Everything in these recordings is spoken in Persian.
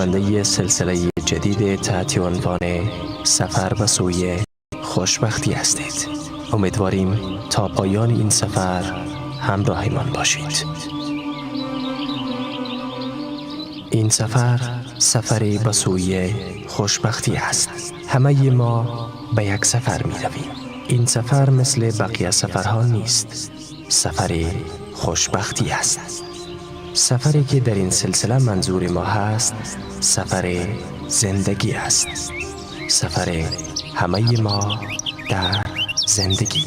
شنونده سلسله جدید تحت عنوان سفر به سوی خوشبختی هستید. امیدواریم تا پایان این سفر همراهمان باشید. این سفر سفری به سوی خوشبختی است. همه ما به یک سفر می رویم. این سفر مثل بقیه سفرها نیست. سفر خوشبختی است. سفری که در این سلسله منظور ما هست سفر زندگی است. سفر همه ما در زندگی.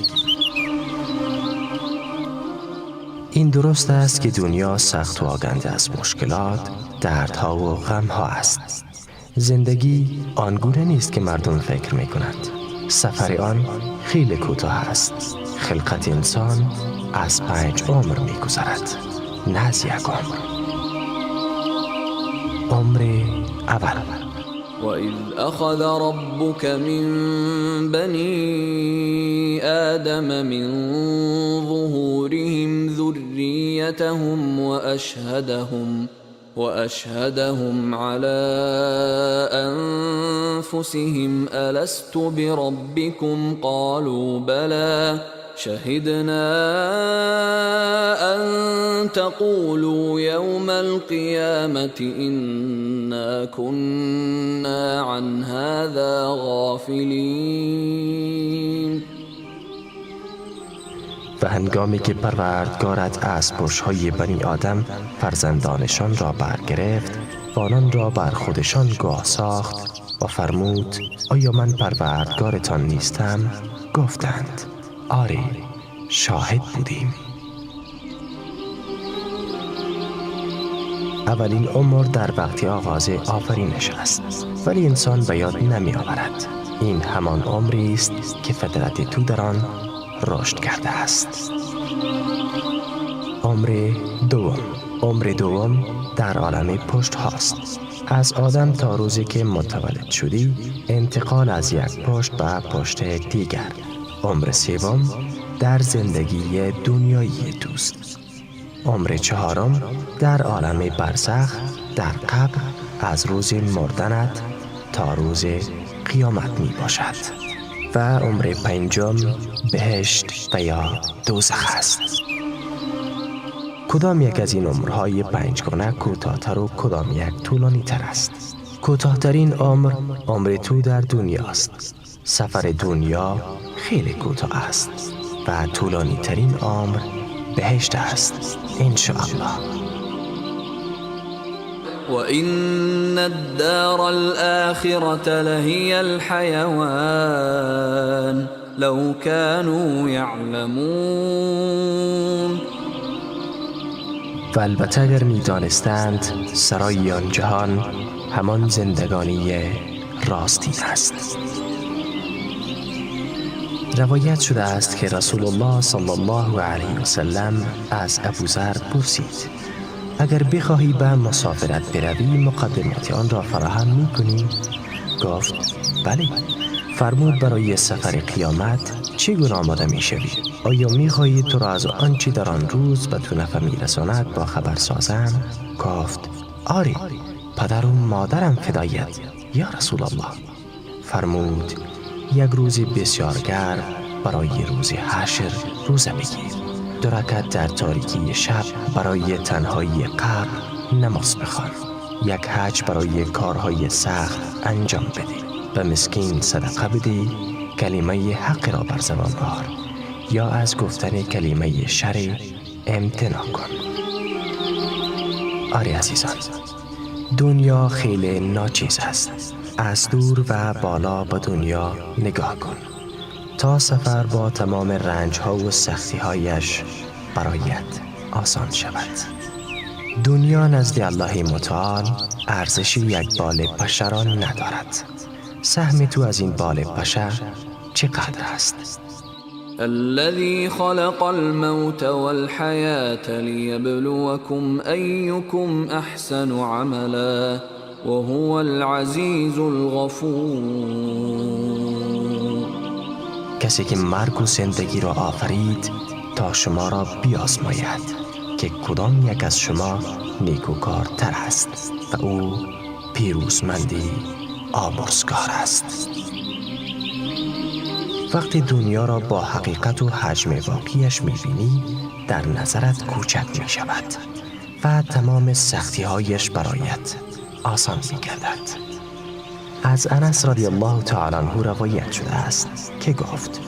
این درست است که دنیا سخت و آگنده از مشکلات، دردها و غمها است. زندگی آنگونه نیست که مردم فکر می کنند. سفر آن خیلی کوتاه است. خلقت انسان از 5 عمر می گذرد، نه از 1 عمر. عمر اول. وَإِذْ أَخَذَ رَبُّكَ مِنْ بَنِي آدَمَ مِنْ ظُهُورِهِمْ ذُرِّيَّتَهُمْ وَأَشْهَدَهُمْ عَلَى أَنفُسِهِمْ أَلَسْتُ بِرَبِّكُمْ قَالُوا بَلَى شَهِدْنَا أَن تَقُولُوا يَوْمَ الْقِيَامَةِ إِنَّا كُنَّا عَنْ هَذَا غَافِلِينَ. و هنگامی که پروردگارت از پشت‌های بنی آدم فرزندانشان را برگرفت و آنان را بر خودشان گواه ساخت و فرمود آیا من پروردگارتان نیستم؟ گفتند آری، شاهد بودیم. اولین عمر در وقت آغاز آفرینش است، ولی انسان به یاد نمی آورد. این همان عمری است که فطرت تو در آن رشد کرده است. عمر دوم در عالم پشت هاست. از آدم تا روزی که متولد شدی انتقال از یک پشت به پشت دیگر. عمر سوم در زندگی دنیایی توست. عمر 4 در عالم برزخ، در قبر، از روز مردنت تا روز قیامت می باشد. و عمر 5 بهشت و یا دوزخ است. کدام یک از این عمرهای 5 گانه کوتاه‌تر و کدام یک طولانی تر است؟ کوتاه‌ترین عمر تو در دنیا است. سفر دنیا خیلی کوتاه است و طولانی ترین عمر بهشت است انشاءالله. وَإِنَّ الدَّارَ الْآخِرَةَ لَهِيَ الْحَيَوَانُ لَوْ كَانُوا يَعْلَمُونَ. و البته اگر می دانستند سرای آن جهان همان زندگانی راستی است. روایت شده است که رسول الله صلی الله علیه و سلم از ابوذر پرسید اگر بخواهی به مسافرت بروی مقدمات آن را فراهم می کنی؟ گفت بله. فرمود برای سفر قیامت چگونه آماده می شوی؟ آیا می خواهی تو را از آنچه در آن روز به تو نفع می رساند با خبر سازم؟ گفت آری، پدر و مادرم فدایت یا رسول الله. فرمود یک روز بسیار گرم برای روز حشر روزه بگیر. 2 رکعت در تاریکی شب برای تنهایی قبر نماز بخوان. 1 حج برای کارهای سخت انجام بده. به مسکین صدقه بده. کلمه حق را بر زبان بار یا از گفتن کلمه شر امتناع کن. آری عزیزان، دنیا خیلی ناچیز است. از دور و بالا به دنیا نگاه کن تا سفر با تمام رنج‌ها و سختی‌هایش برایت آسان شود. دنیا نزد الله متعال ارزش یک بال بشر را ندارد. سهم تو از این بال بشر چقدر است؟ الذي خلق الموت والحياة ليبلوكم أيكم أحسن عملا وهو العزيز الغفور. کسی که مرگ و زندگی را آفرید تا شما را بیازماید که کدام یک از شما نیکوکارتر است و او پیروزمندی آمرزگار است. وقتی دنیا را با حقیقت و حجم واقعیش می‌بینی، در نظرت کوچک می‌شود و تمام سختی‌هایش برایت آسان می‌گردد. از انس رضی الله تعالی عنه روایت شده است که گفت: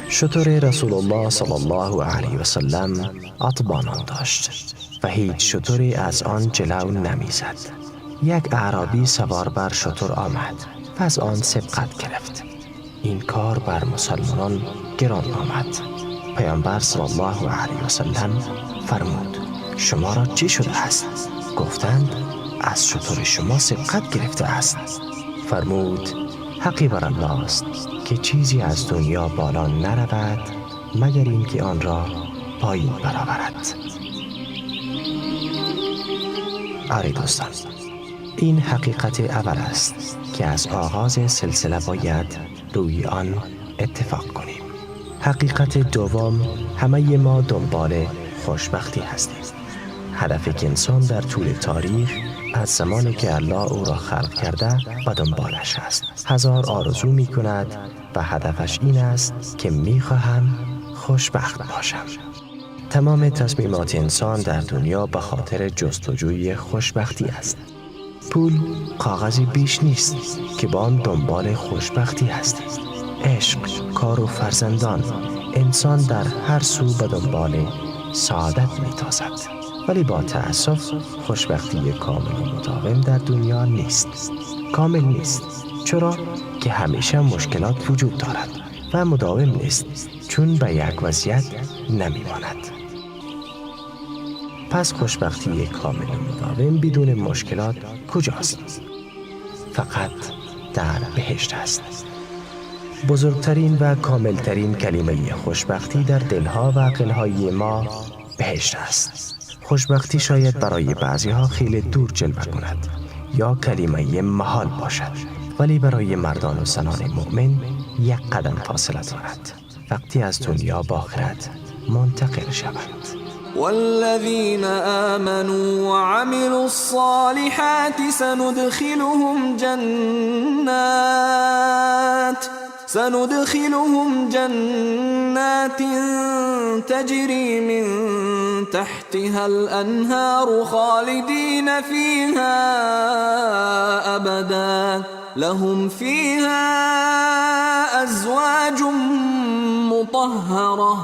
شتر رسول الله صلی الله علیه و سلم اتبانان داشت و هیچ شتری از آن جلو نمیزد. یک اعرابی سوار بر شتر آمد و از آن سبقت گرفت. این کار بر مسلمانان گران آمد. پیامبر صلی الله علیه و سلم فرمود: شما را چه شده است؟ گفتند: از شتر شما سبقت گرفته است. فرمود: حقی بر الله است که چیزی از دنیا بالا نرود مگر اینکه آن را پایین برآورد. آری دوستان، این حقیقت اول است که از آغاز سلسله باید روی آن اتفاق کنیم. حقیقت دوم، همه ما دنبال خوشبختی هستیم. هدفی که انسان در طول تاریخ از زمانی که الله او را خلق کرده و دنبالش است. هزار آرزو می کند و هدفش این است که می خواهم خوشبخت باشم. تمام تصمیمات انسان در دنیا به خاطر جستجوی خوشبختی است. پول کاغذی بیش نیست که با آن دنبال خوشبختی هستی. عشق، کار و فرزندان، انسان در هر سو به دنبال سعادت می تازد. ولی با تأسف خوشبختی کامل و مداوم در دنیا نیست. کامل نیست چرا که همیشه مشکلات وجود دارد و مداوم نیست چون به یک وضعیت نمیماند. پس خوشبختی کامل و مداوم بدون مشکلات کجاست؟ فقط در بهشت است. بزرگترین و کاملترین کلمه خوشبختی در دلها و عقلهای ما بهشت است. خوشبختی شاید برای بعضی ها خیلی دور جلوه کند یا کلمه محال باشد، ولی برای مردان و زنان مؤمن یک قدم فاصله دارد وقتی از دنیا به آخرت منتقل شوند. والذین آمنوا وعملوا الصالحات سندخلهم جنات تجري من تحتها الأنهار خالدين فيها أبدا لهم فيها أزواج مطهرة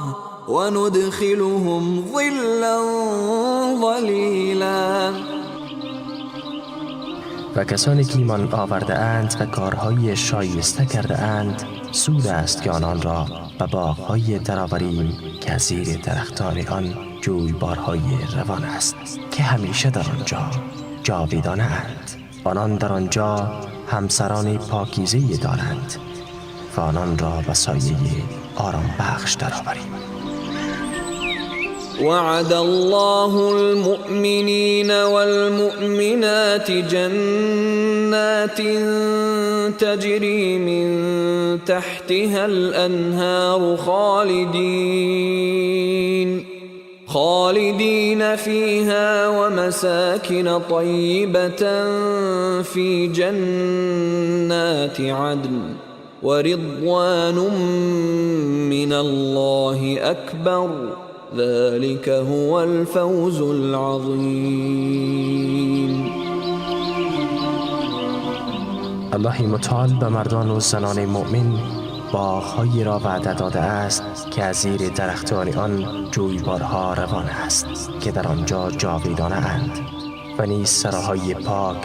وندخلهم ظلا ظليلا. و کسانی که ایمان آورده اند و کارهای شایسته کرده اند، سود است که آنان را به باغ‌های درآوریم که زیر درختان آن جویبارهای روان است که همیشه در آنجا جاویدانه اند. آنان در آنجا همسران پاکیزه دارند و آنان را به سایه آرام بخش درآوریم. وعد الله المؤمنين والمؤمنات جنات تجري من تحتها الأنهار خالدين فيها ومساكن طيبة في جنات عدن ورضوان من الله أكبر ذلك هو الفوز العظیم. الله متعال به مردان و زنان مؤمن باغ‌هایی را وعده داده است که از زیر درختان آن جویبارها روان است که در آنجا جاویدانه اند و نیز سراهای پاک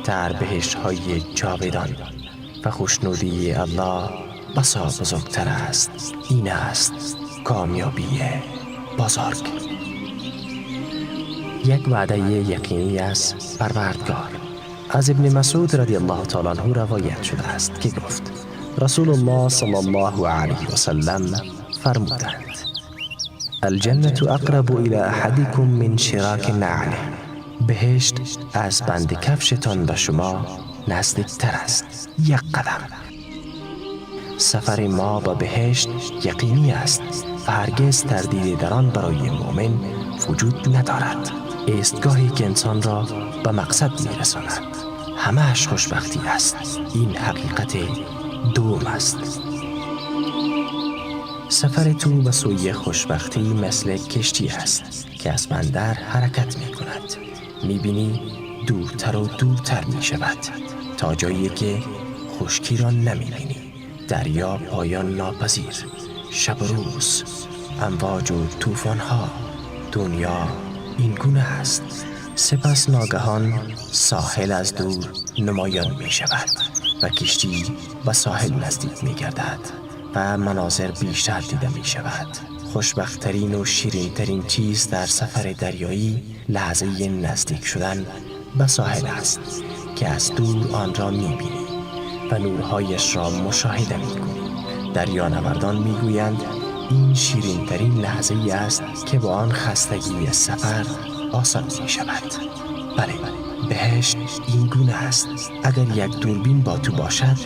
در بهشت‌های جاویدان و خوشنودی الله بسا بزرگتر است. این است کامیابی بزرگ. یک وعده یقینی از پروردگار. از ابن مسعود رضی الله تعالی عنه روایت شده است که گفت: رسول الله صلی الله علیه و سلم فرمودند: الجنة اقرب الى احدكم من شراک نعله. بهشت از بند کفشتان به شما نزدیکتر است، یک قدم. سفر ما به بهشت یقینی است و هرگز تردید در آن برای مؤمن وجود ندارد. ایستگاهی که انسان را به مقصد میرساند. همه‌اش خوشبختی است. این حقیقت دوم است. سفر تو به سوی خوشبختی مثل کشتی است که از بندر حرکت می کند. می بینی دورتر و دورتر می شود تا جایی که خشکی را نمی بینی. دریا پایان ناپذیر، شب و روز، امواج و طوفان ها. دنیا این گونه است. سپس ناگهان ساحل از دور نمایان می شود و کشتی به ساحل نزدیک می گردد و مناظر بیشتر دیده می شود. خوشبخت‌ترین و شیرین‌ترین چیز در سفر دریایی لحظه نزدیک شدن به ساحل است که از دور آن را می بینی و نورهایش را مشاهده می کنی. دریانوردان می گویند این شیرین‌ترین لحظه است که با آن خستگی سفر آسان می شود. بله، بهشت این گونه است. اگر یک دوربین با تو باشد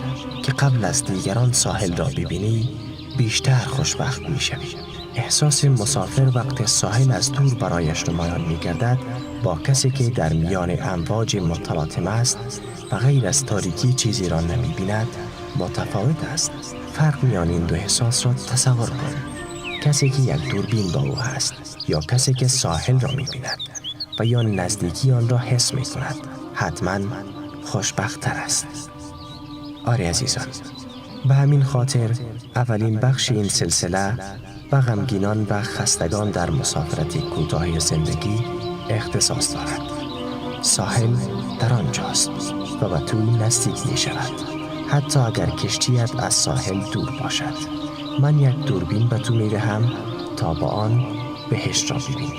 که قبل از دیگران ساحل را ببینی، بیشتر خوشبخت می شوی. احساس مسافر وقت ساحل از دور برایش نمایان می گردد با کسی که در میان امواج متلاطم است و غیر از تاریکی چیزی را نمی بیند متفاوت است. فرق میان این دو احساس را تصور کن. کسی که یک دوربین با او هست یا کسی که ساحل را می بیند و یا نزدیکی آن را حس می کند، حتما خوشبخت تر است. آری عزیزان، به همین خاطر اولین بخش این سلسله و غمگینان و خستگان در مسافرت کوتاه زندگی اختصاص دارد. ساحل در آنجاست و به تو نزدیک می شود، حتی اگر کشتیت از ساحل دور باشد. من یک دوربین به تو می دهم تا با آن بهشت را ببینی،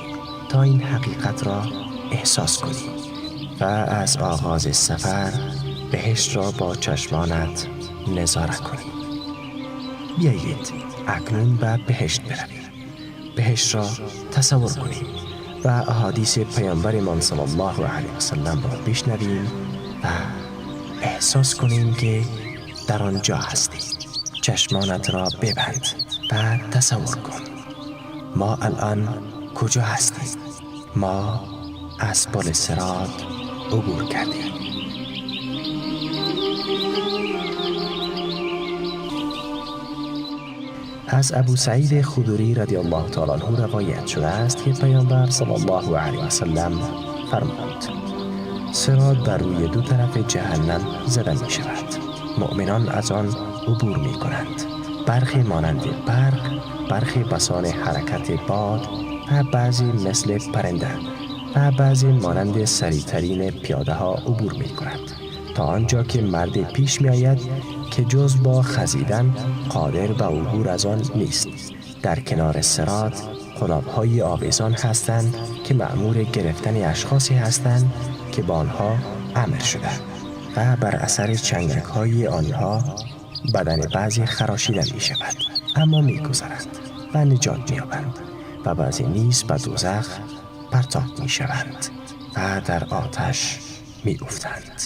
تا این حقیقت را احساس کنی و از آغاز سفر بهشت را با چشمانت نظاره کنی. بیایید اکنون به بهشت برویم. بهشت را تصور کنیم و احادیث پیامبرمان صلی الله علیه و سلم را بشنویم و احساس کنیم که در آنجا هستیم. چشمانت را ببند و تصور کن. ما الان کجا هستیم؟ ما از پل صراط عبور کردیم. از ابو سعید خدری رضی الله تعالی عنه روایت شده است که پیامبر صلی الله علیه و سلم فرمود: صراط بر روی دو طرف جهنم زده می شود. مؤمنان از آن عبور می کنند. برخی مانند برق، برخی بسان حرکت باد و بعضی مثل پرنده و بعضی مانند سریعترین پیاده ها عبور می کنند تا آنجا که مرد پیش می آید که جز با خزیدن قادر به عبور از آن نیست. در کنار صراط قلاب‌های آویزان هستند که مأمور گرفتن اشخاصی هستند که با آنها امر شده و بر اثر چنگک‌های آنها بدن بعضی خراشیده می شود، اما می گذرند و نجات می یابند و بعضی نیز به دوزخ پرتاب می شوند و در آتش می افتند.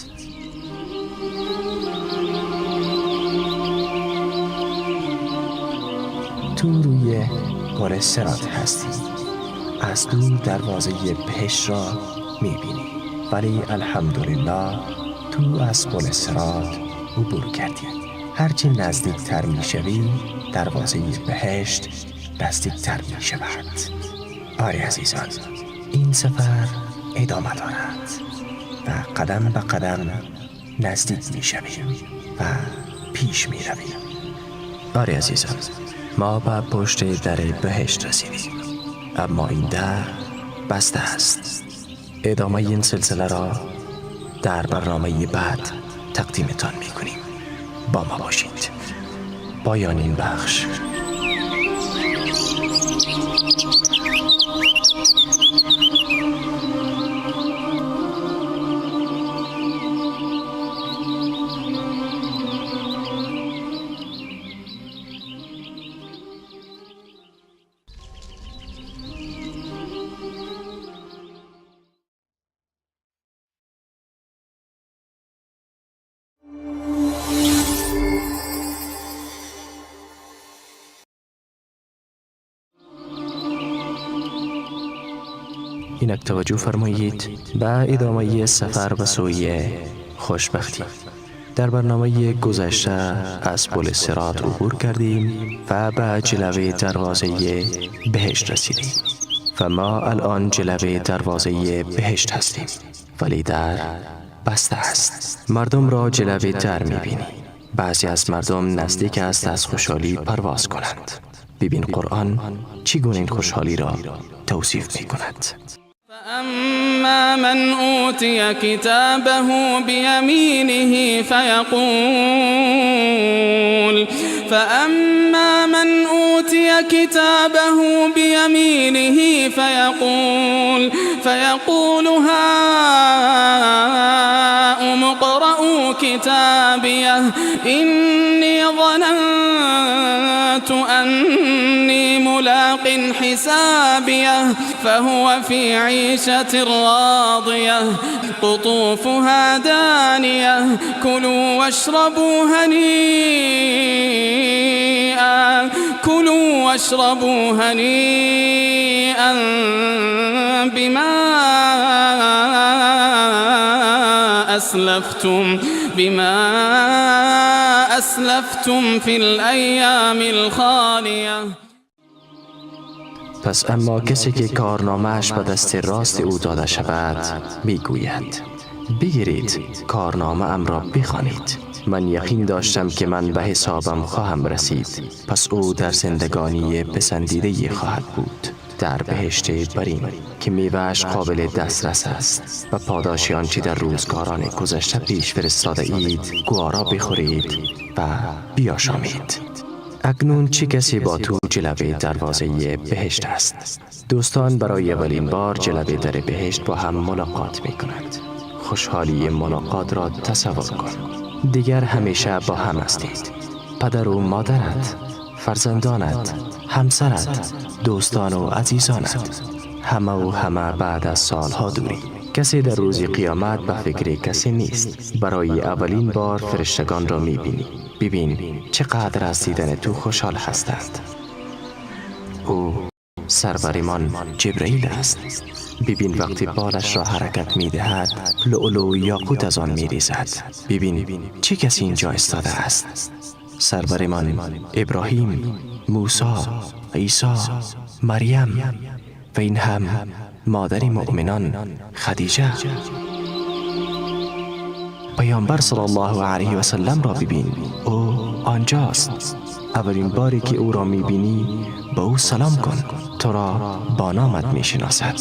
تو روی پل صراط هستی. از دور دروازه بهشت را می بینی، ولی الحمدلله تو از پل صراط عبور کردی. هرچه نزدیک تر می شوی دروازه بهشت نزدیک تر می شود. آری عزیزان، این سفر ادامه دارد و قدم به قدم نزدیک می شویم و پیش می رویم. آری عزیزان، ما به پشت در بهشت رسیدیم، اما این در بسته است. ادامه این سلسله را در برنامه بعد تقدیمتان می کنیم. با ما باشید. پایان این بخش. اینک توجه فرمایید به ادامه سفر به سوی خوشبختی. در برنامه گذشته از پل صراط عبور کردیم و به جلوه دروازه بهشت رسیدیم و ما الان جلوه دروازه بهشت هستیم، ولی در بسته است. مردم را جلوه در می‌بینی. بعضی از مردم نزدیک است از خوشحالی پرواز کنند. ببین قرآن چگونه این خوشحالی را توصیف می‌کند. فأما من أوتي كتابه بيمينه فيقول هاؤم اقرءوا كتابيه إني ظننت أني ملاق حسابيه فهو في عيشة راضية قطوفها دانية كلوا واشربوا هنيئا بما أسلفتم في الأيام الخالية. پس اما کسی که کارنامه‌اش به دست راست او داده شود میگوید بگیرید کارنامه ام را بخوانید، من یقین داشتم که من به حسابم خواهم رسید. پس او در زندگانی پسندیده خواهد بود در بهشت برین که میوه‌اش قابل دسترس است و پاداش آنچه در روزگاران گذشته پیش فرستاده اید گوارا بخورید و بیاشامید. اکنون چه کسی با تو جلوه دروازه بهشت است؟ دوستان برای اولین بار جلوه در بهشت با هم ملاقات می کنند. خوشحالی ملاقات را تصور کن. دیگر همیشه با هم هستید. پدر و مادرت، فرزندانت، همسرت، دوستان و عزیزانت، همه و همه بعد از سالها دوری. کسی در روز قیامت به فکر کسی نیست. برای اولین بار فرشتگان را می‌بینی. ببین چقدر از دیدن تو خوشحال هستند. او سرورمان جبرئیل است. ببین وقتی بالش را حرکت می‌دهد لؤلؤ و یاقوت از آن می‌ریزد. ببین چه کسی اینجا ایستاده است. سرورمان ابراهیم، موسی، عیسی، مریم و این هم مادر مؤمنان خدیجه. پیامبر صلی الله علیه و سلم را ببین، او آنجاست. اولین باری که او را میبینی به او سلام کن، تو را با نامت میشناسد.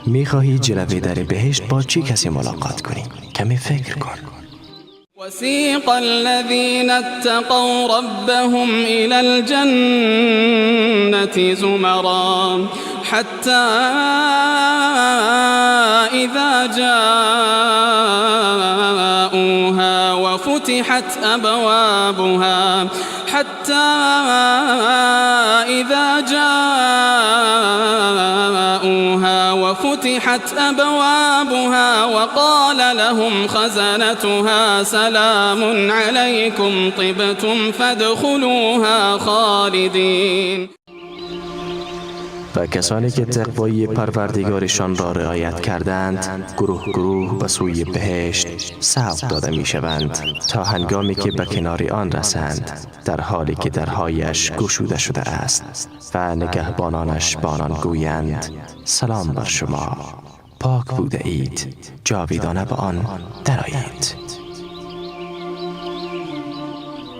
میخواهی جلوه در بهشت با چه کسی ملاقات کنی؟ کمی فکر کن. وسيق الذين اتقوا ربهم إلى الجنة زمرا حتى إذا جاءوها وفتحت أبوابها وقال لهم خزنتها سلام عليكم طبتم فادخلوها خالدين. و کسانی که تقوای پروردگارشان را رعایت کردند گروه گروه به سوی بهشت سوق داده می شوند تا هنگامی که به کنار آن رسند در حالی که درهایش گشوده شده است و نگهبانانش با آنان گویند سلام بر شما، پاک بوده اید، جاویدانه به آن درآیید.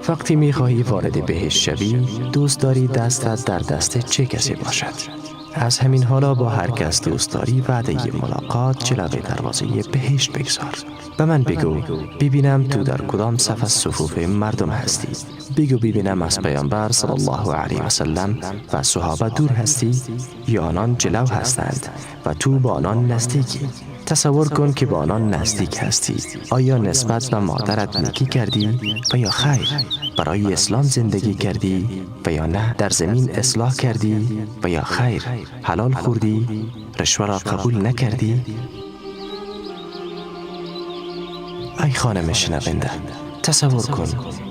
وقتی می‌خواهی وارد بهشت شوی دوست داری دستت در دست چه کسی باشد؟ از همین حالا با هر کس دوست داری وعده ملاقات جلوه دروازه بهشت بگذار. به من بگو ببینم تو در کدام صف از صفوف مردم هستی. بگو ببینم از پیامبر صلی الله علیه و سلم و صحابه دور هستی یا آنان جلو هستند و تو با آنان نزدیکی. تصور کن که با آنان نزدیک هستی. آیا نسبت به مادرت نیکی کردی و یا خیر؟ برای اسلام زندگی کردی و یا نه؟ در زمین اصلاح کردی و یا خیر؟ حلال خوردی؟ رشوه را قبول نکردی؟ ای خانم شنونده، تصور کن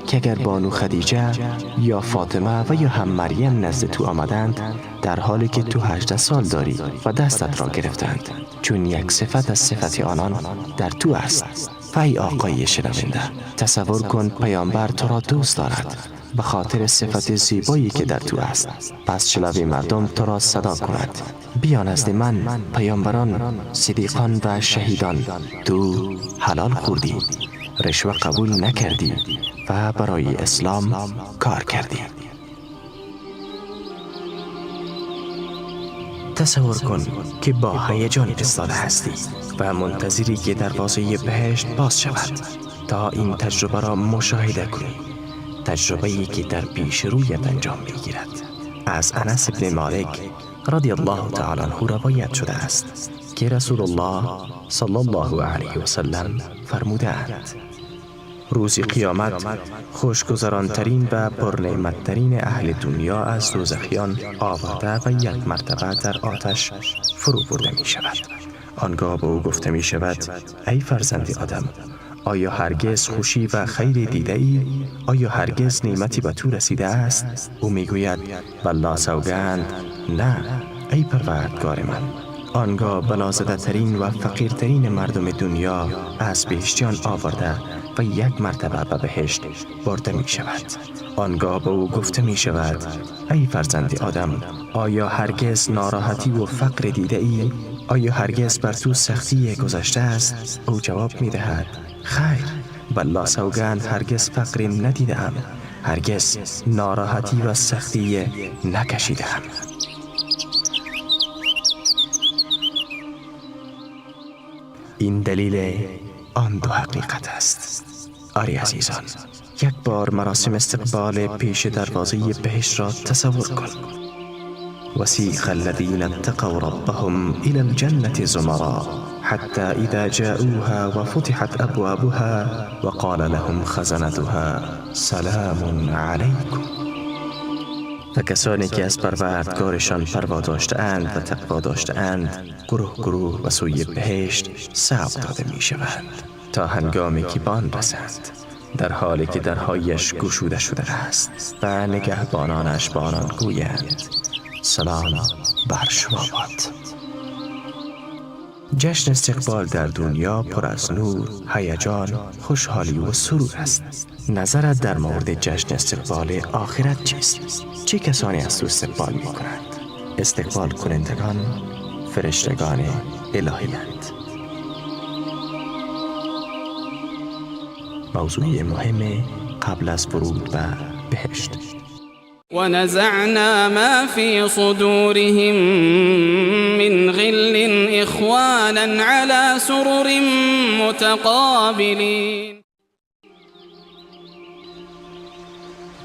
که اگر بانو خدیجه یا فاطمه و یا هم مریم نزد تو آمدند در حالی که تو 18 سال داری و دستت را گرفتند، چون یک صفت از صفت آنان در تو است. ای آقای شنونده، تصور کن پیامبر تو را دوست دارد به خاطر صفت زیبایی که در تو است. پس شلوی مردم تو را صدا کند بیا نزد من. پیامبران، صدیقان و شهیدان، تو حلال خوردی، رشوه قبول نکردی و برای اسلام کار کردی. تصور کن که با هیجان ایستاده هستی و منتظری که دروازه بهشت باز شود تا این تجربه را مشاهده کنی. تجربه‌ای که در پیش رویت انجام می‌گیرد. از انس بن مالک رضی الله تعالی عنه روایت شده است که رسول الله صلی الله علیه و سلم فرمودند: روز قیامت خوشگذرانترین و پرنعمتترین اهل دنیا از دوزخیان آورده و یک مرتبه در آتش فرو برده می شود. آنگاه به او گفته می شود: ای فرزند آدم، آیا هرگز خوشی و خیر دیده ای؟ آیا هرگز نعمتی به تو رسیده است؟ او می گوید: والله سوگند نه ای پروردگار من. آنگاه بلازده ترین و فقیرترین مردم دنیا از بهشتیان آورده و یک مرتبه به بهشت برده می شود. آنگاه به او گفته می شود: ای فرزند آدم، آیا هرگز ناراحتی و فقر دیده ای؟ آیا هرگز بر تو سختی گذشته است؟ او جواب می دهد: خیر، والله سوگند هرگز فقری ندیدم، هرگز ناراحتی و سختی نکشیدم. این دلیل آن دو حقیقت است. آری عزیزان، یک بار مراسم استقبال پیش دروازه بهشت را تصور کن. وسیق الذين اتقوا ربهم إلى الجنة زمرا حتى إذا جاءوها وفتحت أبوابها وقال لهم خزنتها سلام عليكم. و کسانی که از پروردگارشان پروا داشته‌اند و تقوا داشته‌اند گروه گروه و سوی بهشت سوق داده می شوند تا هنگامی که به آن رسند، در حالی که درهایش گشوده شده است و نگهبانانش به آنان گویند: سلام بر شما باد. جشن استقبال در دنیا پر از نور، هیجان، خوشحالی و سرور است. نظرت در مورد جشن استقبال آخرت چیست؟ چه کسانی از تو استقبال می کنند؟ استقبال کنندگان فرشتگان الهی‌اند. موضوع مهم قبل از ورود به بهشت. ونزعنا ما في صدورهم من غل إخوانا على سرر متقابلين.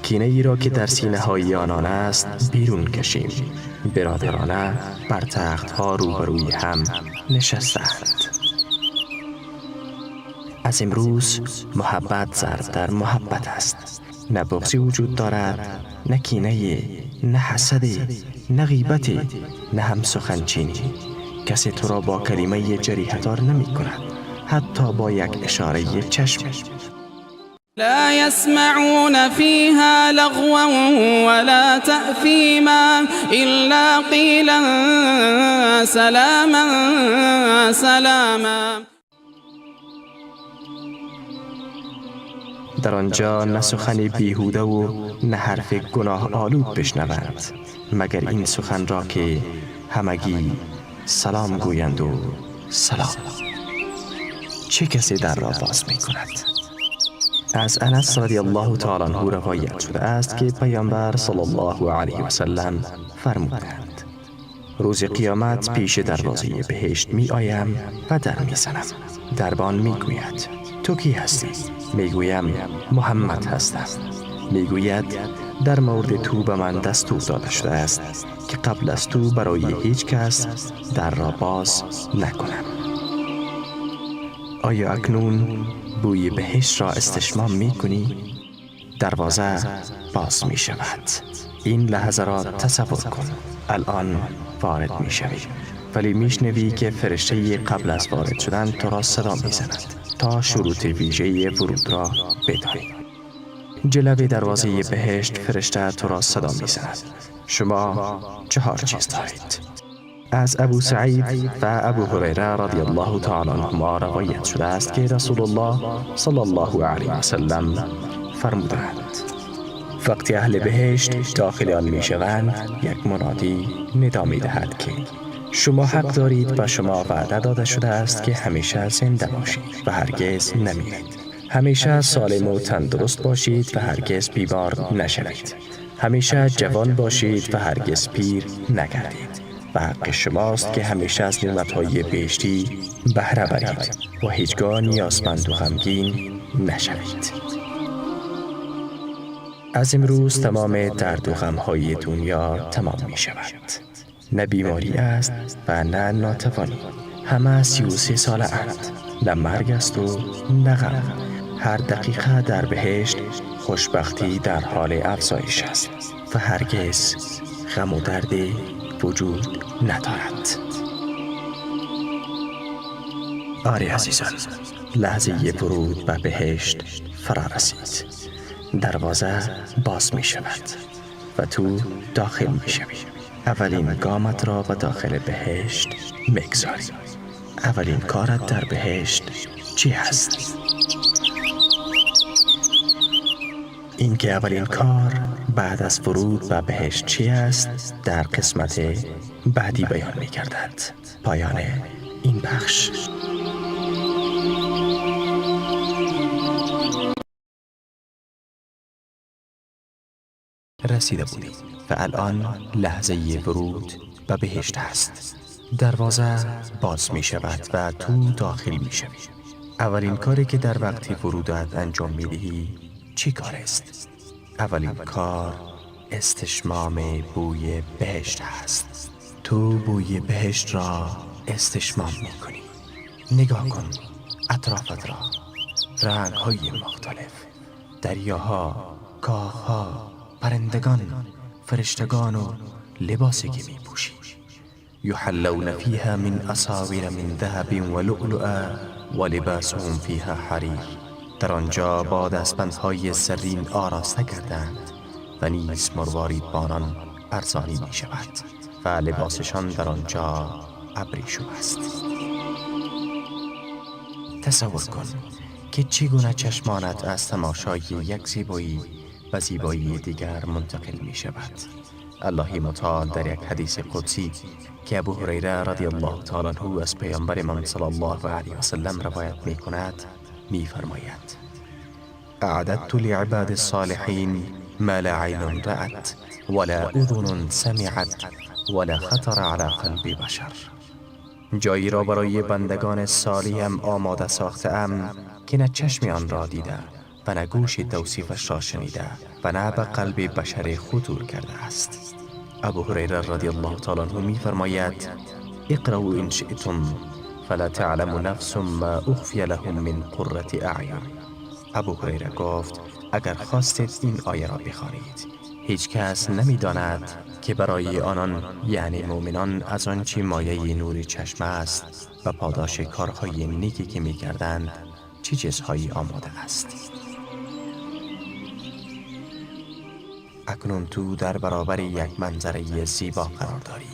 کینه ای را که در سینه های آنان است بیرون کشیم. برادرانه بر تخت ها روبروی هم نشستند. از امروز محبت ضرب در محبت است. نه بغضی وجود دارد، نه کینه، نه حسد، نه غیبت، نه هم سخنچینی. کسی تو را با کلمه جریحه‌دار نمی کند، حتی با یک اشاره چشم. لا يسمعون فيها لغوا ولا تأثيما إلا قيلا سلاما سلاما. در آنجا نه سخن بیهوده و نه حرف گناه آلود بشنوند، مگر این سخن را که همگی سلام گویند و سلام. چه کسی در را باز می کند؟ از انس رضی الله تعالی عنه روایت شده است که پیامبر صلی الله علیه و سلم فرمودند: روز قیامت پیش دروازه بهشت می آیم و در می زنم. دربان می گوید: تو کی هستی؟ می گویم: محمد هستم. می گوید: در مورد تو به من دستور داده شده است که قبل از تو برای هیچ کس در را باز نکنم. آیا اکنون بوی بهشت را استشمام می کنی؟ دروازه باز می شود. این لحظه را تصور کن. الان وارد می شوی، ولی می شنوی که فرشته قبل از وارد شدن تو را صدا می زند تا شروط ویژه ورود را بدانی. جلوی دروازه بهشت فرشته تو را صدا می زند: شما 4 چیز دارید. از ابو سعید و ابو هریره رضی الله تعالی عنهما روایت شده است که رسول الله صلی الله علیه و سلم فرمودند: وقتی اهل بهشت داخل آن می شوند، یک منادی ندا می دهد که شما حق دارید و شما وعده داده شده است که همیشه زنده باشید و هرگز نمیرید. همیشه سالم و تندرست باشید و هرگز بیمار نشوید. همیشه جوان باشید و هرگز پیر نگردید. و حق شماست که همیشه از نعمت‌های بهشتی بهره برید و هیچگاه نیازمند و غمگین نشوید. از امروز تمام درد و غم‌های دنیا تمام می شود. نه بیماری است و نه ناتوانی. همه 33 ساله اند. نه مرگ است و نه غم. هر دقیقه در بهشت خوشبختی در حال افزایش است و هرگز غم و درد وجود ندارد. آری عزیزان، لحظه ورود به بهشت فرا رسید. دروازه باز می شود و تو داخل می شوی. اولین گامت را به داخل بهشت میگذاری. اولین کارت در بهشت چی هست؟ اینکه اولین کار بعد از ورود به بهشت چی است در قسمت بعدی بیان می گردد. پایان این بخش. رسیده بودید و الان لحظه ورود به بهشت است. دروازه باز می شود و تو داخل می شوی. اولین کاری که در وقتی ورودت انجام می دهی چی کار است؟ اولین کار استشمام بوی بهشت است. تو بوی بهشت را استشمام می کنی. نگاه کن اطرافت را. رنگ های مختلف، دریاها، کاخها، پرندگان، فرشتگان و لباسی که می پوشی. یحلون فیها من اساور من ذهب و لؤلؤا و لباسهم فیها حریر. در آنجا با دستبندهای زرین آراسته کردند و نیز مروارید ارزانی می شود و لباسشان در آنجا ابریشم است. تصور کن که چگونه چشمانت از تماشای یک زیبایی و زیبایی دیگر منتقل می شود. الله متعال در یک حدیث قدسی که ابو هریره رضی الله تعالی عنه از پیامبر من صلی الله علیه و سلم روایت می کند می فرماید: اعددت لعباد الصالحین ما لا عین رأت ولا اذن سمعت ولا خطر على قلب بشر. جایی را برای بندگان صالحم آماده ساخته‌ام که نه چشم آن را دیده و نه گوش توصیفش را شنیده و نه به قلب بشر خطور کرده است. ابو هریره رضی الله تعالی عنه می فرماید: اقرأوا ان شئتم فلا تعلم نفس ما اخفی لهم من قرة اعین. ابو هریره گفت: اگر خواستید این آیه را بخوانید، هیچ کس نمی داند که برای آنان یعنی مؤمنان از آنچه مایه نور چشم است و پاداش کارهای نیکی که می کردند چه چیزهایی آماده است. اکنون تو در برابر یک منظره زیبا قرار داری.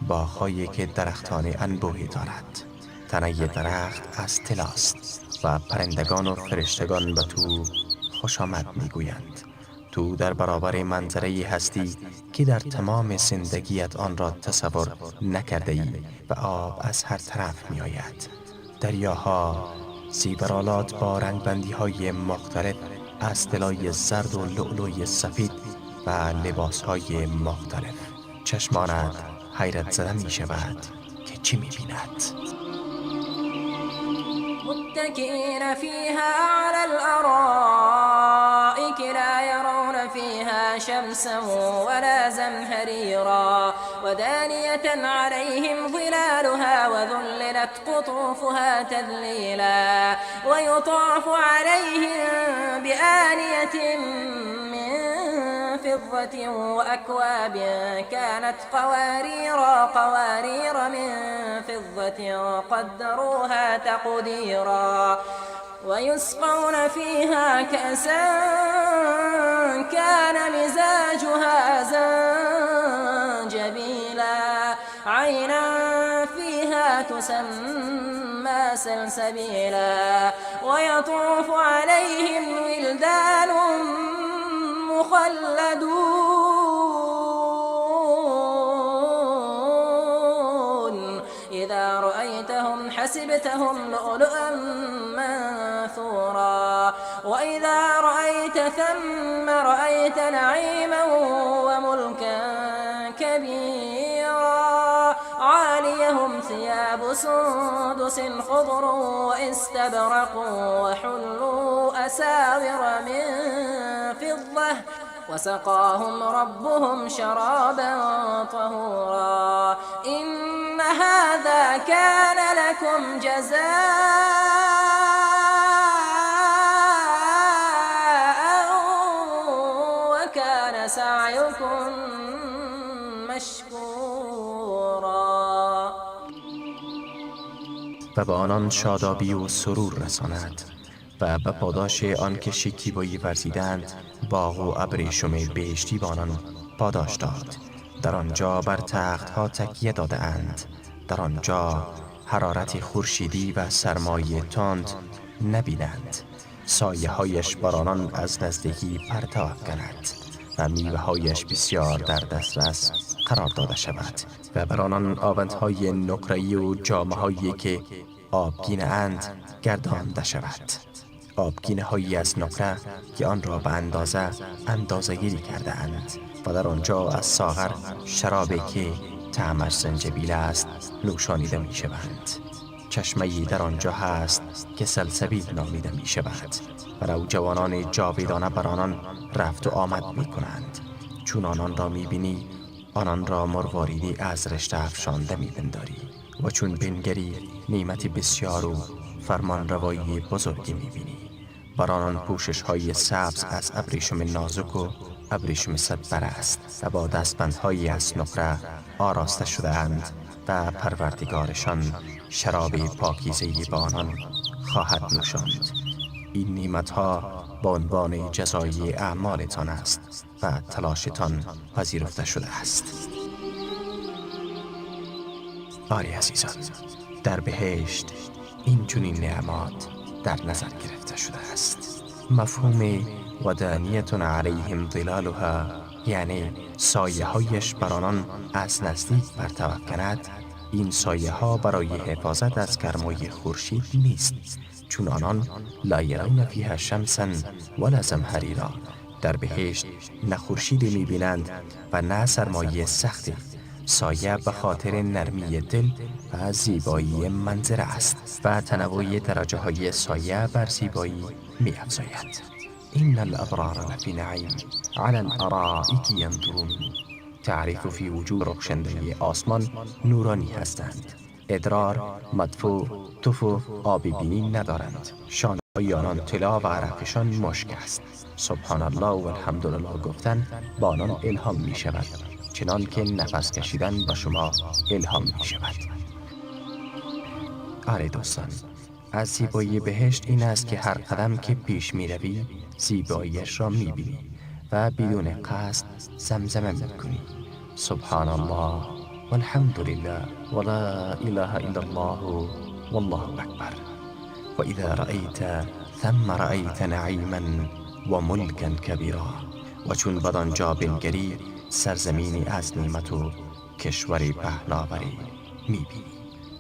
باغ‌هایی که درختان انبوهی دارد. تنه درخت از طلاست و پرندگان و فرشتگان به تو خوش آمد میگویند. تو در برابر منظره هستی که در تمام زندگیت آن را تصور نکرده ای و آب از هر طرف می آید. دریاها، زیورالات با رنگبندی های مختلف از طلای زرد و لؤلؤی سفید و لباس های مختلف. چشمانت حیرت زده می شود که چی می بیند؟ متكئين فيها على الأرائك لا يرون فيها شمسا ولا زمهريرا ودانية عليهم ظلالها وذللت قطوفها تذليلا ويطاف عليهم بآنية من فضة وأكواب كانت قوارير من فضة قدروها تقديرا ويسقون فيها كأسا كان مزاجها زنجبيلا عينا فيها تسمى سلسبيلا ويطوف عليهم ولدان مخلدون إذا رأيتهم حسبتهم لؤلؤا منثورا وإذا رأيت ثم رأيت نعيما وملكا كبيرا عاليهم ثياب سندس خضر واستبرق وحلوا أساور من فضة وسقاهم ربهم شرابا طهورا إن هذا كان لكم جزاء وكان سعيكم مشكورا. و به آنان شادابی و سرور رساند و به پاداش آن که شکیبایی ورزیدند باغ و ابریشم بهشتی به آنان پاداش داد. در آنجا بر تختها تکیه داده اند. در آنجا حرارت خورشیدی و سرمایه تند نبینند. سایه هایش بر آنان از نزدیکی پرتو افکند و میوه هایش بسیار در دسترس قرار داده شود و بر آنان آوندهای نقره‌ای و جامه هایی که آبگینه اند گردانده شود. آبگینه هایی از نقره که آن را به اندازه گیری کرده اند و در آنجا از ساغر شرابی که طعمش زنجبیل است نوشانیده می شوند. چشمه‌ای در آنجا هست که سلسبیل نامیده می شود و نوجوانان جاویدانه بر آنان رفت و آمد می کنند. چون آنان را می بینی آنان را مرواریدی از رشته افشانده می بنداری و چون بنگری نعمت بسیار و فرمان روایی بزرگی می بینی. بر آنان پوشش های سبز از ابریشم نازک و ابریشم صدبر است و با دستبندهایی از نقره آراسته شده اند و پروردگارشان شراب پاکیزه‌ای به آنان خواهد نوشاند. این نعمت‌ها به عنوان جزای اعمالتان است و تلاشتان پذیرفته شده است. آری عزیزان، در بهشت این چنین نعمات در نظر گرفته شده است. مفهوم و دانیتون علیهم ظلالها یعنی سایه هایش بر آنان از نزدیک پرتو کند. این سایه ها برای حفاظت از گرمای خورشید نیست، چون آنان لا یرون فیها شمسا ولا زمهریرا. در بهشت نه خورشیدی می‌بینند و نه سرمایه سختی. سایه به خاطر نرمی دل و زیبایی منظر است و تنوع درجه های سایه بر زیبایی می افزاید. این الابرار لفی نعیم علی الارائک ینظرون. تعریف فی وجود رخشنده آسمان نورانی هستند. ادرار، مدفوع، تف و آبی بینی ندارند. شانه‌های آنان طلا و عرقشان مشک است. سبحان الله و الحمدلله گفتن با آنان الهام می شود، چنان که نفس کشیدن با شما الهام می شود. آره دوستان، از زیبایی بهشت این است که هر قدم که پیش می روی زیباییش را می بینی و بدون قصد زمزمه می کنی. سبحان الله والحمد لله ولا اله الا الله والله اکبر. و اذا رأیت ثم رأیت نعیما و ملکا کبیرا. و چون بدانجا بنگری سرزمینی از نعمت و کشوری پهناوری میبینی.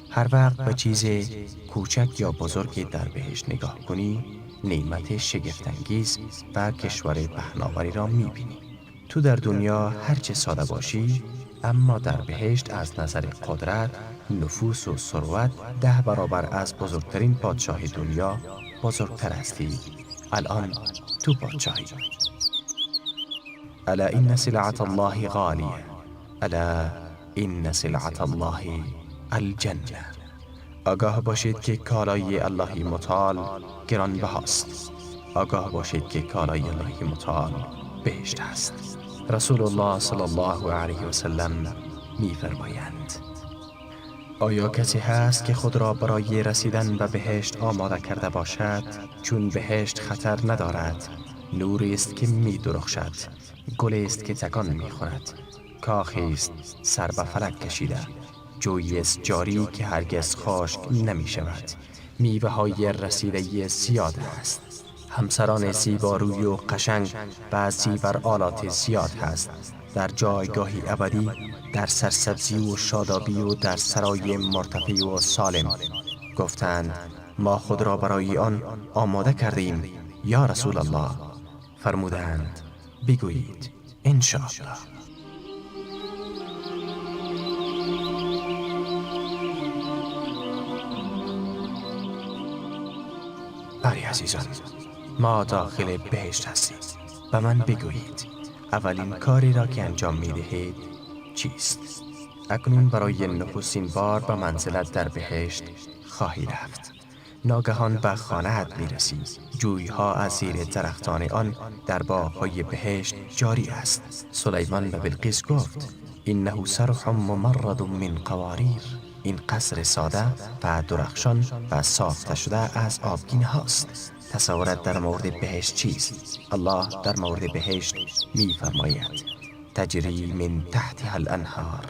هر وقت به چیز کوچک یا بزرگی در بهشت نگاه کنی نعمت شگفت‌انگیز و کشور پهناوری را میبینی. تو در دنیا هرچه ساده باشی، اما در بهشت از نظر قدرت، نفوس و ثروت 10 برابر از بزرگترین پادشاه دنیا بزرگتر هستی. الان تو پادشاهی. الا این سلعة الله غالیه، الا این سلعة الله الجنه. آگاه باشید که کالای الله متعال گرانبهاست. آگاه باشید که کالای الله متعال بهشت است. رسول الله صلی الله علیه و سلم می‌فرمایند: آیا کسی هست که خود را برای رسیدن به بهشت آماده کرده باشد؟ چون بهشت خطر ندارد نوری است که می درخشد، گلی است که تکان می خورد، کاخی است سر به فلک کشیده، جویی است جاری که هرگز خشک نمی شود، میوه های رسیده زیاد است، همسران زیباروی و قشنگ و از زیور آلات زیاد هست، در جایگاهی ابدی، در سرسبزی و شادابی و در سرای مرتفع و سالم. گفتند ما خود را برای آن آماده کردیم یا رسول الله. فرمودند بگویید انشاءالله. باری عزیزان، ما داخل بهشت هستیم. به من بگویید اولین کاری را که انجام می دهید چیست؟ اکنون برای نخستین بار به منزلت در بهشت خواهی رفت. ناگهان به خانه‌ات می رسی. جویها از زیر درختان آن در باغ‌های بهشت جاری است. سلیمان به بلقیس گفت انه صرح ممرد من قواریر. این قصر ساده و درخشان و ساخته شده از آبگینه هاست. تصورت در مورد بهشت چیست؟ الله در مورد بهشت می فرماید تجری من تحتها الانهار.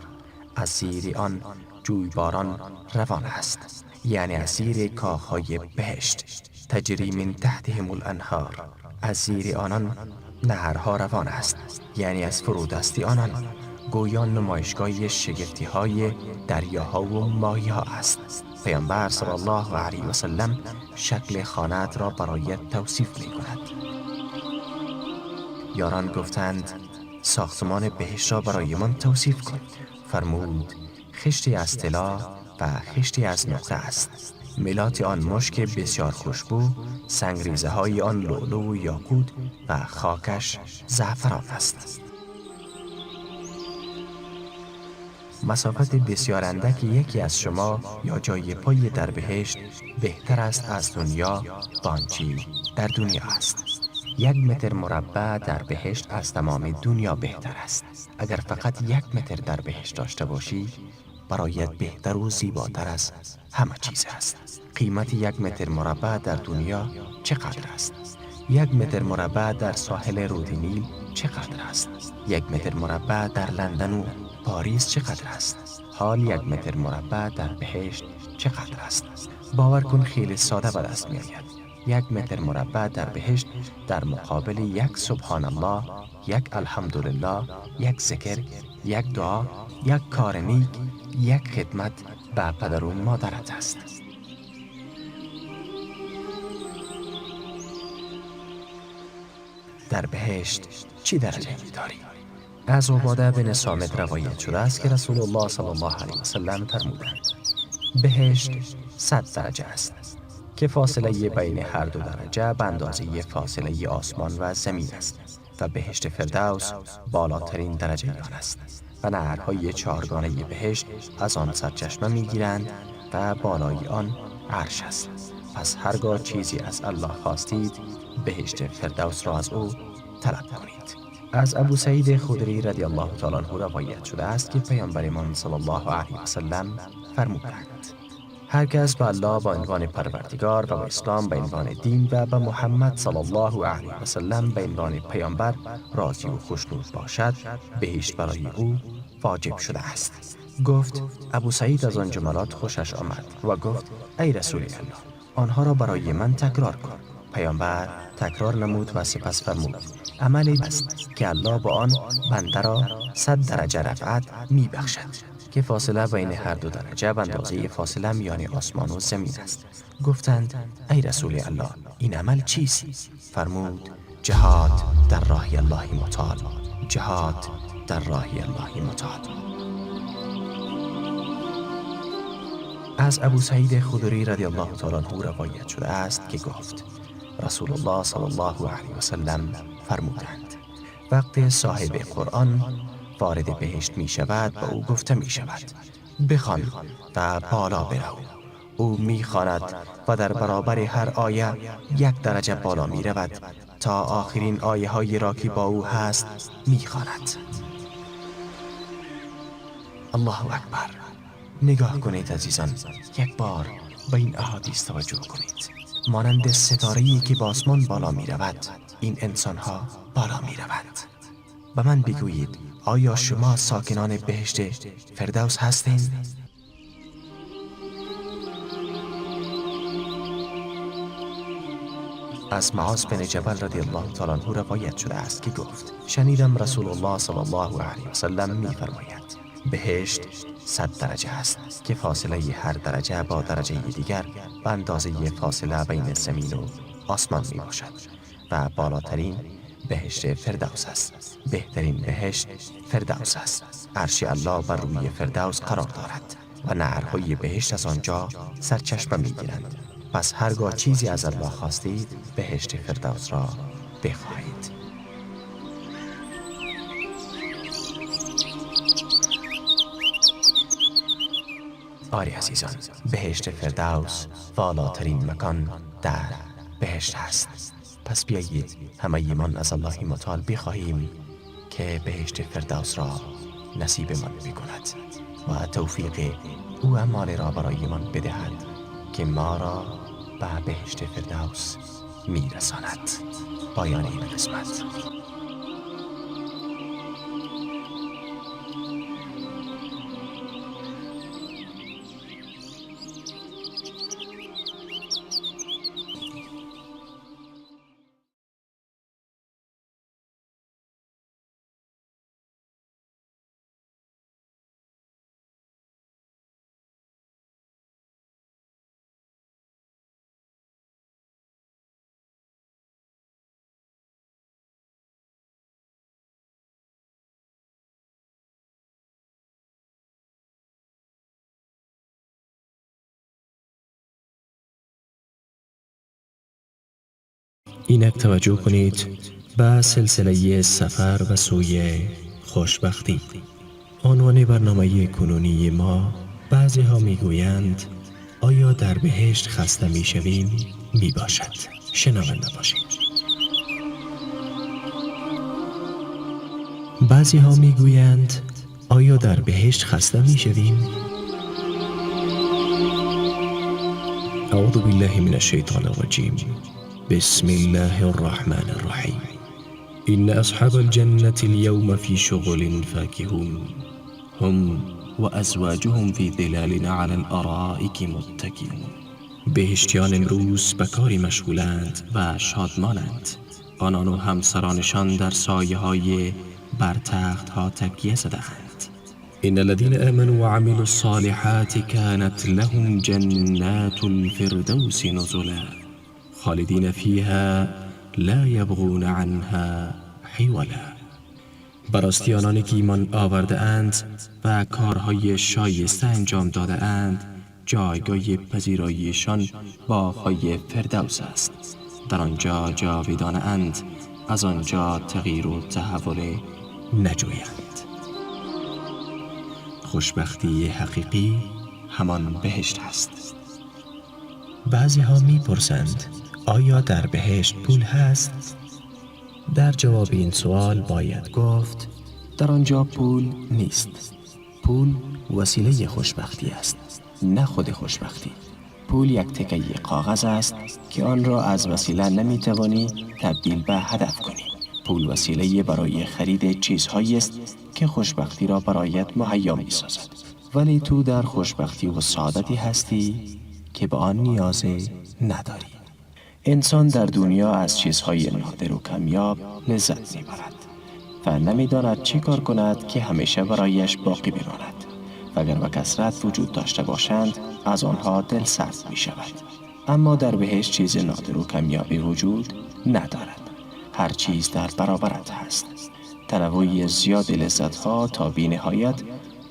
از زیر آن جویباران روان است، یعنی از زیر کاخهای بهشت. تجری من تحتهم الانهار. از زیر آنان نهرها روان است، یعنی از فرودستی آنان. گویا نمایشگاه شگفتی های دریاها و ماهی‌ها است. پیامبر صلی الله علیه و سلم شکل خانه‌ات را برایت توصیف می کند. یاران گفتند ساختمان بهشت را برای من توصیف کن. فرمود خشتی از طلا و خشتی از نقره است. ملات آن مشک بسیار خوشبو، سنگریزه های آن لؤلؤ و یاقوت و خاکش زعفران است. مسافت بسیار اندک یکی از شما یا جای پای در بهشت بهتر است از دنیا بانچی در دنیا است. 1 متر مربع در بهشت از تمام دنیا بهتر است. اگر فقط 1 متر در بهشت داشته باشی برایت بهتر و زیباتر از همه چیز است. قیمت 1 متر مربع در دنیا چقدر است؟ 1 متر مربع در ساحل رود نیل چقدر است؟ 1 متر مربع در لندن و پاریس چقدر است؟ حال 1 متر مربع در بهشت چقدر است؟ باور کن خیلی ساده به دست می آید. 1 متر مربع در بهشت در مقابل 1 سبحان الله، 1 الحمدلله، 1 ذکر، 1 دعا، 1 کار نیک، 1 خدمت به پدر و مادرت است. در بهشت چی درجه داری؟ از عباده بن صامت روایت شده است که رسول الله صلی الله علیه و سلم فرمودند بهشت 100 درجه است که فاصله بین هر دو درجه به اندازه فاصله آسمان و زمین است و بهشت فردوس بالاترین درجه آن است و نهرهای 4 گانه بهشت از آن سرچشمه میگیرند و بالای آن عرش است. پس هرگاه چیزی از الله خواستید بهشت فردوس را از او طلب کنید. از ابو سعید خدری رضی الله تعالی عنه روایت شده است که پیامبرمان صلی الله علیه و سلم فرمودند هر کس به الله به عنوان پروردگار و به اسلام به عنوان دین و به محمد صلی الله علیه و سلم به عنوان پیامبر راضی و خوشنود باشد بهشت برای او واجب شده است. گفت ابو سعید از آن جملات خوشش آمد و گفت ای رسول الله آنها را برای من تکرار کن. پیامبر تکرار نمود و سپس فرمود عملی است که الله با آن بنده را 100 درجه رفعت می بخشد که فاصله بین هر دو درجه به اندازه فاصله میان آسمان و زمین است. گفتند ای رسول الله این عمل چیست؟ فرمود جهاد در راه الله متعال. جهاد در راه الله متعال. از ابو سعید خدری رضی الله تعالی عنه روایت شده است که گفت رسول الله صلی الله علیه و سلم فرمودند وقت صاحب قرآن وارد بهشت می شود و او گفته می شود بخوان و بالا برو. او می خواند و در برابر هر آیه 1 درجه بالا می رود تا آخرین آیه هایی را که با او هست می خواند. الله اکبر. نگاه کنید عزیزان، یک بار به این احادیث توجه کنید. مانند ستاره‌ای که به آسمان بالا می رود این انسانها بالا می روند. و من بگویید آیا شما ساکنان بهشت فردوس هستین؟ از معاذ بن جبل رضی الله تعالی عنه روایت شده است که گفت شنیدم رسول الله صلی الله علیه و سلم می‌فرماید بهشت 100 درجه است که فاصله هر درجه با درجه دیگر به اندازه فاصله بین زمین و آسمان می باشد و بالاترین بهشت فردوس است. بهترین بهشت فردوس است. عرش الله بر روی فردوس قرار دارد و نهرهای بهشت از آنجا سرچشمه می گیرند. پس هرگاه چیزی از الله خواستید بهشت فردوس را بخواهید. آری عزیزان، بهشت فردوس والاترین مکان در بهشت است. پس بیایید همه ایمان از الله متعال بخواهیم که بهشت فردوس را نصیب من بکند و توفیق او اعمال را برای من بدهد که ما را به بهشت فردوس میرساند. پایان این قسمت. اینک توجه کنید به سلسله سفر و سوی خوشبختی. عنوان برنامه کنونی ما بعضی ها می گویند آیا در بهشت خسته می شویم؟ می باشد. شنونده باشید. بعضی ها می گویند آیا در بهشت خسته می شویم؟ اعوذ بالله من الشیطان الرجیم. بسم الله الرحمن الرحیم. إن أصحاب الجنة اليوم في شغل فاكهون هم وأزواجهم في ظلال على الأرائك متكئون. بهشتیان امروز به کاری مشغولند و شادمانند. آنان و همسرانشان در سایه های بر تخت ها تکیه زده‌اند. إن الذين آمنوا وعملوا الصالحات كانت لهم جنات الفردوس نزلا خالدین فیها لا یبغون عنها حولا. براستی آنانی که ایمان آورده اند و کارهای شایسته انجام داده اند جایگاه پذیراییشان باغ‌های فردوس است. در آنجا جاودانه اند، از آنجا تغییر و تحول نجویند. خوشبختی حقیقی همان بهشت است. بعضی ها می پرسند آیا در بهشت پول هست؟ در جواب این سوال باید گفت در آنجا پول نیست. پول وسیله خوشبختی است، نه خود خوشبختی. پول یک تکه کاغذ است که آن را از وسیله نمی توانی تبدیل به هدف کنی. پول وسیله برای خرید چیزهایی است که خوشبختی را برایت مهیا می سازد. ولی تو در خوشبختی و سعادتی هستی که به آن نیاز نداری. انسان در دنیا از چیزهای نادر و کمیاب لذت می‌برد و نمی‌داند چه کار کند که همیشه برایش باقی بماند و اگر به کثرت وجود داشته باشند از آنها دل سرد می‌شود. اما در بهشت چیز نادر و کمیابی وجود ندارد. هر چیز در برابرت هست. تنوع زیاد لذت‌ها تا بی‌نهایت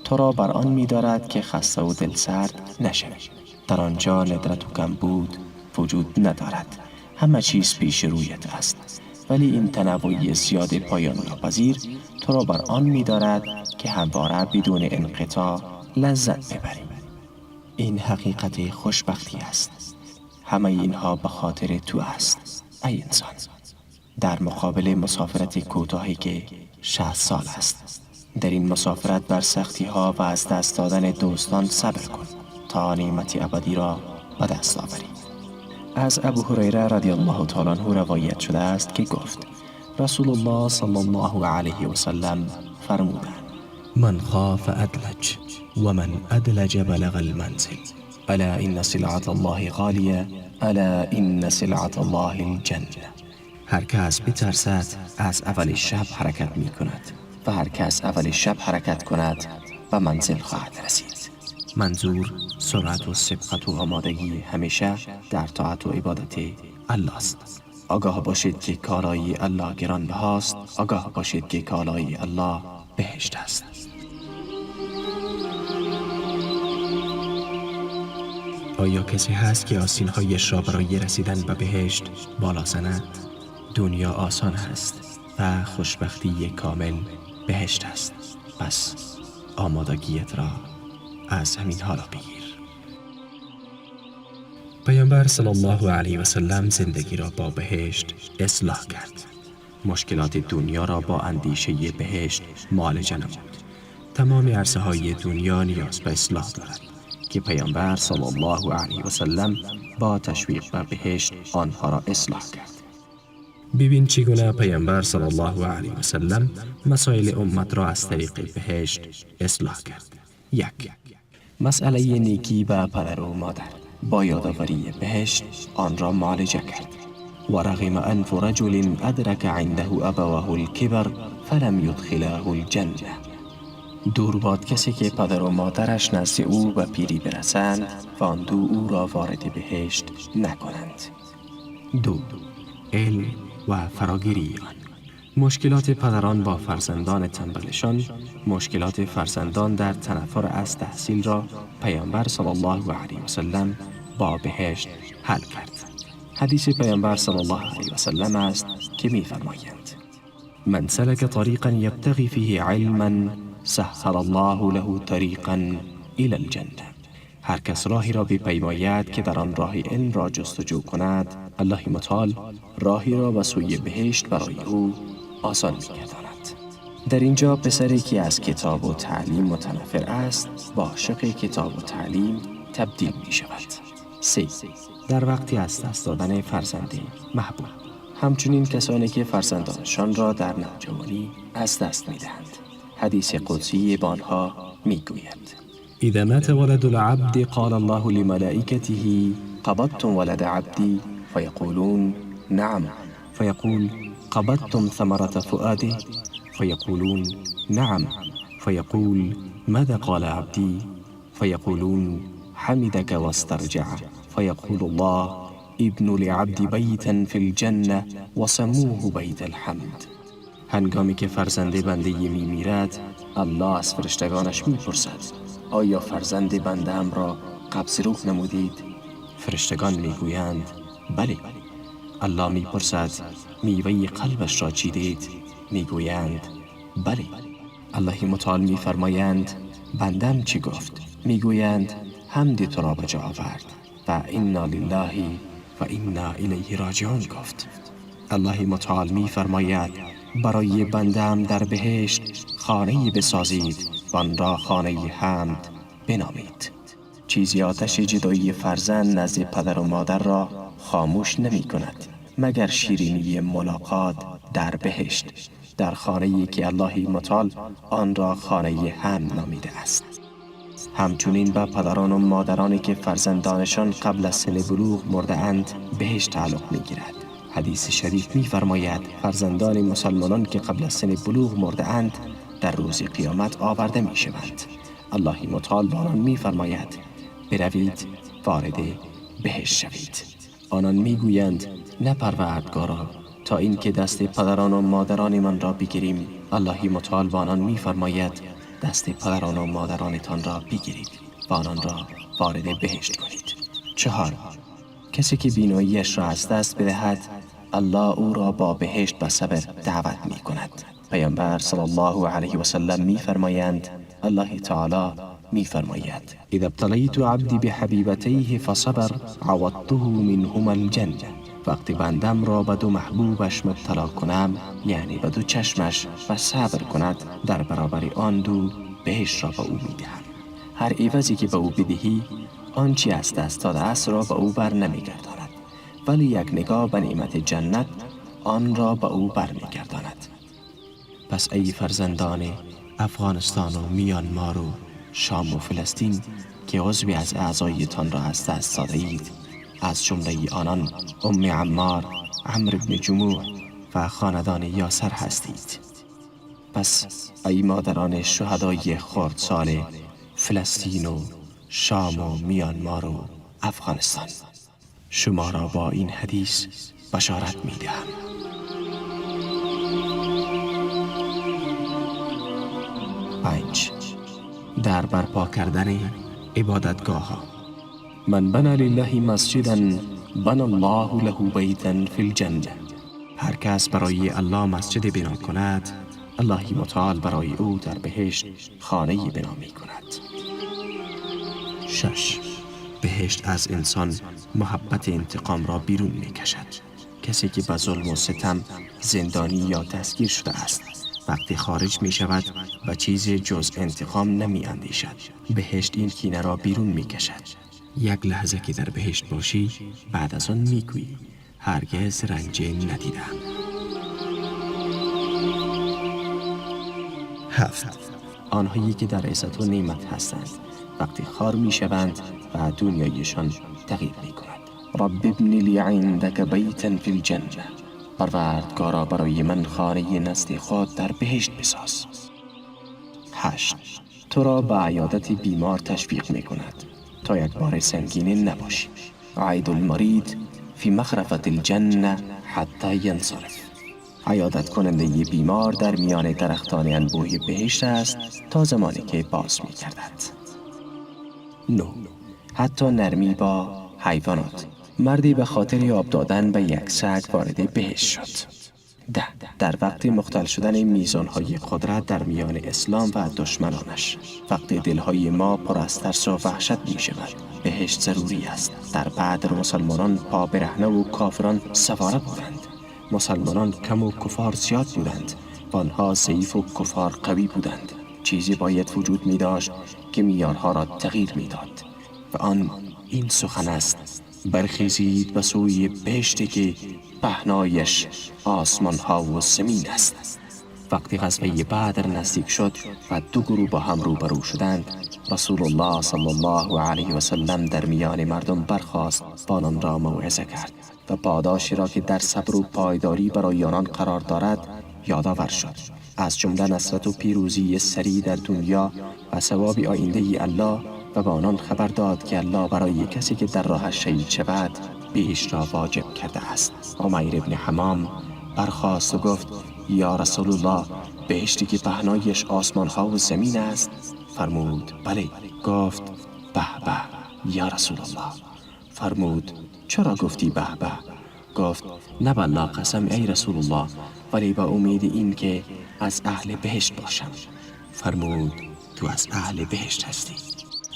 تو را بر آن می‌دارد که خسته و دل سرد نشوی. در آنجا ندرت و کمبود وجود ندارد. همه چیز پیش رویت است. ولی این تنوع زیاد پایان ناپذیر تو را بر آن می‌دارد که همواره بدون انقطاع لذت ببری. این حقیقت خوشبختی است. همه اینها به خاطر تو است ای انسان. در مقابل مسافرت کوتاهی که 60 سال است، در این مسافرت بر سختی ها و از دست دادن دوستان صبر کن تا نعمت ابدی را به دست آوری. از ابو هریره رضی الله تعالی عنه روایت شده است که گفت رسول الله صلی الله علیه و سلم فرمودند من خاف ادلج و من ادلج بلغ المنزل الا ان سلعة الله غالیه الا ان سلعة الله الجنه. هر کس بترسد از اول شب حرکت می کند و هر کس اول شب حرکت کند و منزل خواهد رسید. منظور سرعت و سبقت و آمادگی همیشه در طاعت و عبادت الله است. آگاه باشید که کالای الله گرانبهاست. آگاه باشید که کالای الله بهشت است. آیا کسی هست که آستین‌هایش را برای رسیدن به بهشت بالا زند؟ دنیا آسان است و خوشبختی کامل بهشت است. پس آمادگیت را از همین حالا بگیر. پیامبر صلی الله علیه و سلم زندگی را با بهشت اصلاح کرد. مشکلات دنیا را با اندیشه بهشت معالجه نمود. تمام عرصه های دنیا نیاز به اصلاح دارد که پیامبر صلی الله علیه و سلم با تشویق به بهشت آنها را اصلاح کرد. ببین چگونه پیامبر صلی الله علیه و سلم مسائل امت را از طریق بهشت اصلاح کرد. 1. مسئله نیکی به پدر و مادر. با یادآوری بهشت آن را معالجه کرد. و رغم انف رجل ادرک عنده ابواه الكبر فلم یدخله الجنه. دور باد کسی که پدر و مادرش نزد او به پیری برسند و آن دو او را وارد بهشت نکنند. 2. علم و فراگیری آن. مشکلات پدران با فرزندان تنبلشان، مشکلات فرزندان در تنفر از تحصیل را پیامبر صلی الله علیه و سلم با بهشت حل کرد. حدیث پیامبر صلی الله علیه و سلم است که می‌فرمایند من سلک طریقا یبتغی فیه علما سهل الله له طریقا الی الجنه. هر کس راهی را بپیماید که در آن راه علم را جستجو کند، الله متعال راهی را به سوی بهشت برای او آسان می‌گرداند. در اینجا پسری که از کتاب و تعلیم متنفر است با عاشق کتاب و تعلیم تبدیل می شود. 3. در وقتی از دست دادن فرزند محبوب. همچنین کسانی که فرزندانشان را در نوجوانی از دست می دهند. حدیث قدسی با آنها می گوید اذا مات ولد العبد قال الله لملائكته قبضتم ولد عبدي فيقولون نعم فيقول قبضتم ثمرة فؤاده فيقولون نعم فيقول ماذا قال عبدي فيقولون حمدك واسترجع فيقول الله ابن لعبد بيتا في الجنة وسموه بيت الحمد. هنگامی که فرزند بنده می میرد الله از فرشتگانش می پرسد آیا فرزند بنده ام را قبض روح نمودید؟ فرشتگان می گویند بله. الله می پرسد میوه قلبش را چیدید؟ می گویند بله. الله متعال می فرمایند بندم چی گفت؟ می گویند حمد تو را به جا آورد و انا لله و انا الیه راجعون گفت. الله متعال می فرماید برای بندم در بهشت خانه‌ای بسازید و آن را خانه حمد بنامید. چیزی آتش جدایی فرزند نزد پدر و مادر را خاموش نمی کند مگر شیرینی ملاقات در بهشت، در خانه‌ای که الله متعال آن را خانه حمد نامیده است. همچنین به پدران و مادرانی که فرزندانشان قبل از سن بلوغ مرده اند بهشت تعلق می گیرد. حدیث شریف می فرماید فرزندان مسلمانان که قبل از سن بلوغ مرده اند در روز قیامت آورده می شوند. الله متعال با آنان می فرماید بروید وارد بهشت شوید. آنان می گویند نه پروردگارا تا این که دست پدران و مادران من را بگیریم. الله متعال با آنان می فرماید دست پدران و مادرانتان را بگیرید و آنان را وارد بهشت کنید. 4. کسی که بیناییش را از دست بدهد الله او را با بهشت به صبر دعوت می کند. پیامبر صلی الله علیه و سلم می فرمایند الله تعالی می فرماید اذا ابتلیت عبدی بحبیبتیه فصبر عوضته منهما الجنه. وقتی بندم را به دو محبوبش مبتلا کنم یعنی به دو چشمش و صبر کند در برابر آن دو بهشت را به او می دهم. هر عوضی که به او بدهی آنچه از دست داده است را به او بر نمی گرداند. ولی یک نگاه به نعمت جنت آن را به او برمیگرداند. پس ای فرزندان افغانستان و میانمار و شام و فلسطین که عضوی از اعضایتان را از دست داده اید، از جمله آنان عمار، عمرو بن جموح و خاندان یاسر هستید. پس ای مادران شهدای خردسال فلسطین و شام و میانمار و افغانستان، شما را با این حدیث بشارت می دهم. 5. در برپا کردن عبادتگاه ها. من بنا لله مسجدا بنا الله له بیتا فی الجنه. هر کس برای الله مسجد بنا کند، الله متعال برای او در بهشت خانه بنا می کند. 6. بهشت از انسان محبت انتقام را بیرون می کشد. کسی که به ظلم و ستم زندانی یا دستگیر شده است، وقتی خارج می شود و چیزی جز انتقام نمی اندیشد. بهشت این کینه را بیرون می کشد. یک لحظه که در بهشت باشی، بعد از آن می گویی هرگز رنج ندیدم. 7. آنهایی که در عزت و نعمت هستند، وقتی خار می شوند و دنیایشان تغییر می کند. رب ابن لی عندک بیتا فی الجنه. پروردگارا برای من خانه نزد خود در بهشت بساز. 8. تو را به عیادت بیمار تشویق می کند تا یک بار سنگین نباشی. عید المرید فی مخرفة الجنه حتی ینصرف. عیادت کننده بیمار در میان درختان انبوه بهشت است تا زمانی که باز می گردد. 9. حتی نرمی با حیوانات. مردی به خاطر آب دادن به یک سگ وارد بهشت شد. 10. در وقت مختل شدن میزانهای قدرت در میان اسلام و دشمنانش، وقتی دلهای ما پر از ترس و وحشت می شود، بهشت ضروری است. در بعد مسلمانان پا برهنه و کافران سواره بودند. مسلمانان کم و کفار زیاد بودند و آنها ضعیف و کفار قوی بودند. چیزی باید وجود می داشت که معیارها را تغییر می داد و آن این سخن است: برخیزید به سوی بهشتی که پهنایش آسمان ها و زمین است. وقتی غزوه بدر نزدیک شد و دو گروه با هم روبرو شدند، رسول الله صلی الله علیه و سلم در میان مردم برخاست و آنان را موعظه کرد و پاداشی را که در صبر و پایداری برای آنان قرار دارد یادآور شد، از جمله نصرت و پیروزی سریع در دنیا و ثواب آینده الله، و به آنان خبر داد که الله برای کسی که در راهش شهید شود بهشت را واجب کرده است. عمیر ابن حمام برخاست و گفت: یا رسول الله، بهشتی که پهنایش آسمان ها و زمین است؟ فرمود: بله. گفت: به به یا رسول الله. فرمود: چرا گفتی به به؟ گفت: نه بالله قسم ای رسول الله، ولی با امید این که از اهل بهشت باشم. فرمود: تو از اهل بهشت هستی.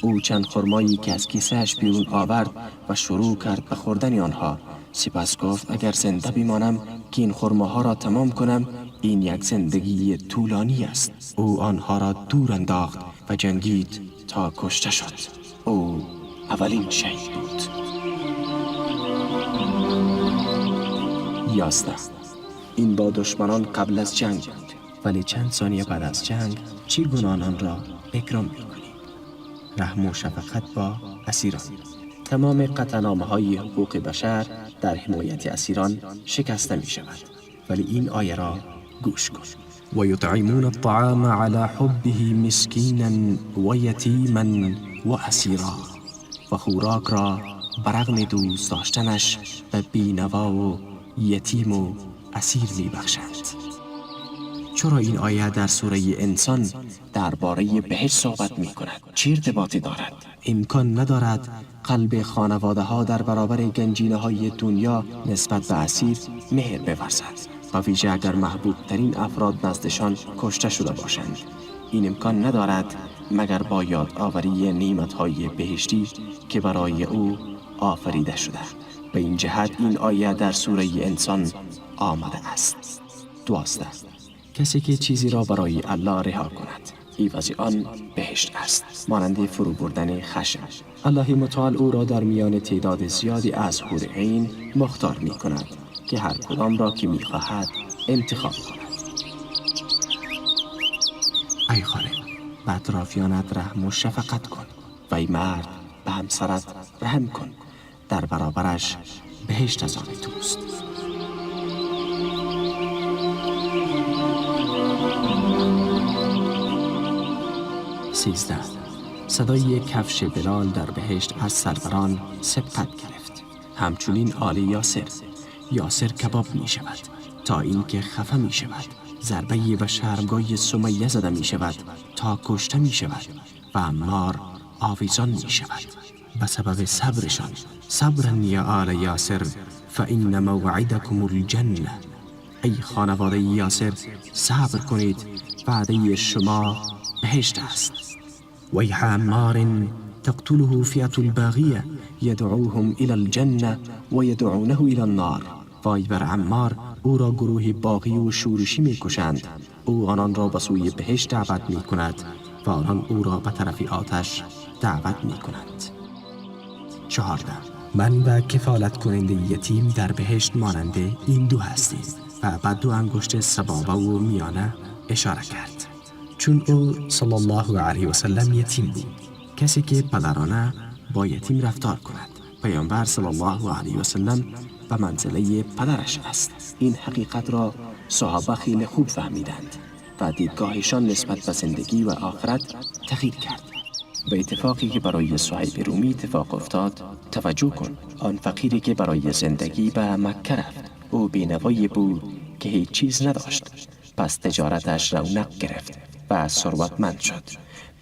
او چند خرمایی که از کیسه‌اش بیرون آورد و شروع کرد به خوردن آنها. سپس گفت: اگر زنده بمانم که این خرماها را تمام کنم، این یک زندگی طولانی است. او آنها را دور انداخت و جنگید تا کشته شد. او اولین شهید بود. 11. این با دشمنان قبل از جنگ بود، ولی چند ثانیه بعد از جنگ چگونه آنان را اکرام می‌کنی؟ رحم و شفقت با اسیران. تمام قطعنامه‌های حقوق بشر در حمایت اسیران شکسته می شود، ولی این آیه را گوش کن: و یطعمون الطعام علی حبه مسکینا و یتیما و اسیرا. و خوراک را برغم دوست داشتنش به بینوا و یتیم و اسیر می بخشند. چرا این آیه در سوره انسان درباره بهشت صحبت می کند؟ چه ارتباطی دارد؟ امکان ندارد قلب خانواده ها در برابر گنجینه های دنیا نسبت به اسیر مهر بورزد، و ویژه اگر محبوب ترین افراد نزدشان کشته شده باشند. این امکان ندارد مگر با یادآوری نعمت‌های بهشتی که برای او آفریده شده. به این جهت این آیه در سوره انسان آمده است. 12. کسی که چیزی را برای الله رها کند عوض آن بهشت است، مانند فرو بردن خشم. الله متعال او را در میان تعداد زیادی از حور عین مختار می کند که هر کدام را که می خواهد انتخاب کند. ای خالق، به اطرافیانت رحم و شفقت کن و ای مرد به همسرت رحم کن، در برابرش بهشت از آن توست. صدای کفش بلال در بهشت از سروران سبقت گرفت. همچنین آل یاسر کباب می شود تا اینکه خفه می شود. ضربه به شرمگاه سمیه زده می شود تا کشته می شود و عمار آویزان می شود به سبب صبرشان. صبرا یا آل یاسر فإن موعدکم الجنه. ای خانواده یاسر، صبر کنید، وعده شما بهشت است. ویح عمار تقتله فئة الباغیه یدعوهم الى الجنه و یدعونه الى النار. وای بر عمار، او را گروه باغی و شورشی می کشند. او آنان را به سوی بهشت دعوت می کند و آنان او را به طرف آتش دعوت می کنند. 14. من و کفالت کننده یتیم در بهشت مانند این دو هستیم و بعد دو انگشت سبابه و میانه اشاره کرد، چون او صلی الله علیه و سلم یتیم بود. کسی که پدرانه با یتیم رفتار کند، پیامبر صلی الله علیه و سلم به منزله پدرش است. این حقیقت را صحابه خیلی خوب فهمیدند و دیدگاهشان نسبت به زندگی و آخرت تغییر کرد. به اتفاقی که برای صهیب رومی اتفاق افتاد توجه کن. آن فقیری که برای زندگی به مکه رفت، او بینوایی بود که هیچ چیز نداشت، پس تجارتش رونق گرفت و ثروتمند شد.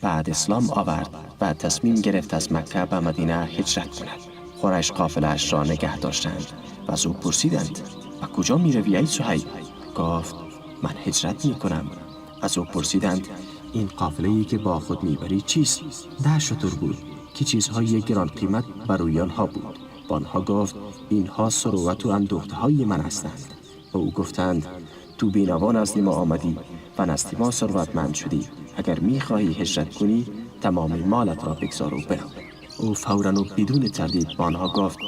بعد اسلام آورد و تصمیم گرفت از مکه به مدینه هجرت کند. قریش قافله‌اش را نگه داشتند و از او پرسیدند: و کجا می روی ای صهیب؟ گفت: من هجرت می کنم. از او پرسیدند: این قافله‌ای که با خود میبری چیست؟ 10 شتر بود که چیزهای گران قیمت بر روی آنها بود. با آنها گفت: اینها ثروت و اندوخته‌های من هستند. و او گفتند: تو بینوا نزد ما آمدی و نزد ما ثروتمند شدی. اگر میخواهی هجرت کنی تمام مالت را بگذار و برو. او فوراً و بدون تردید با آنها گفت: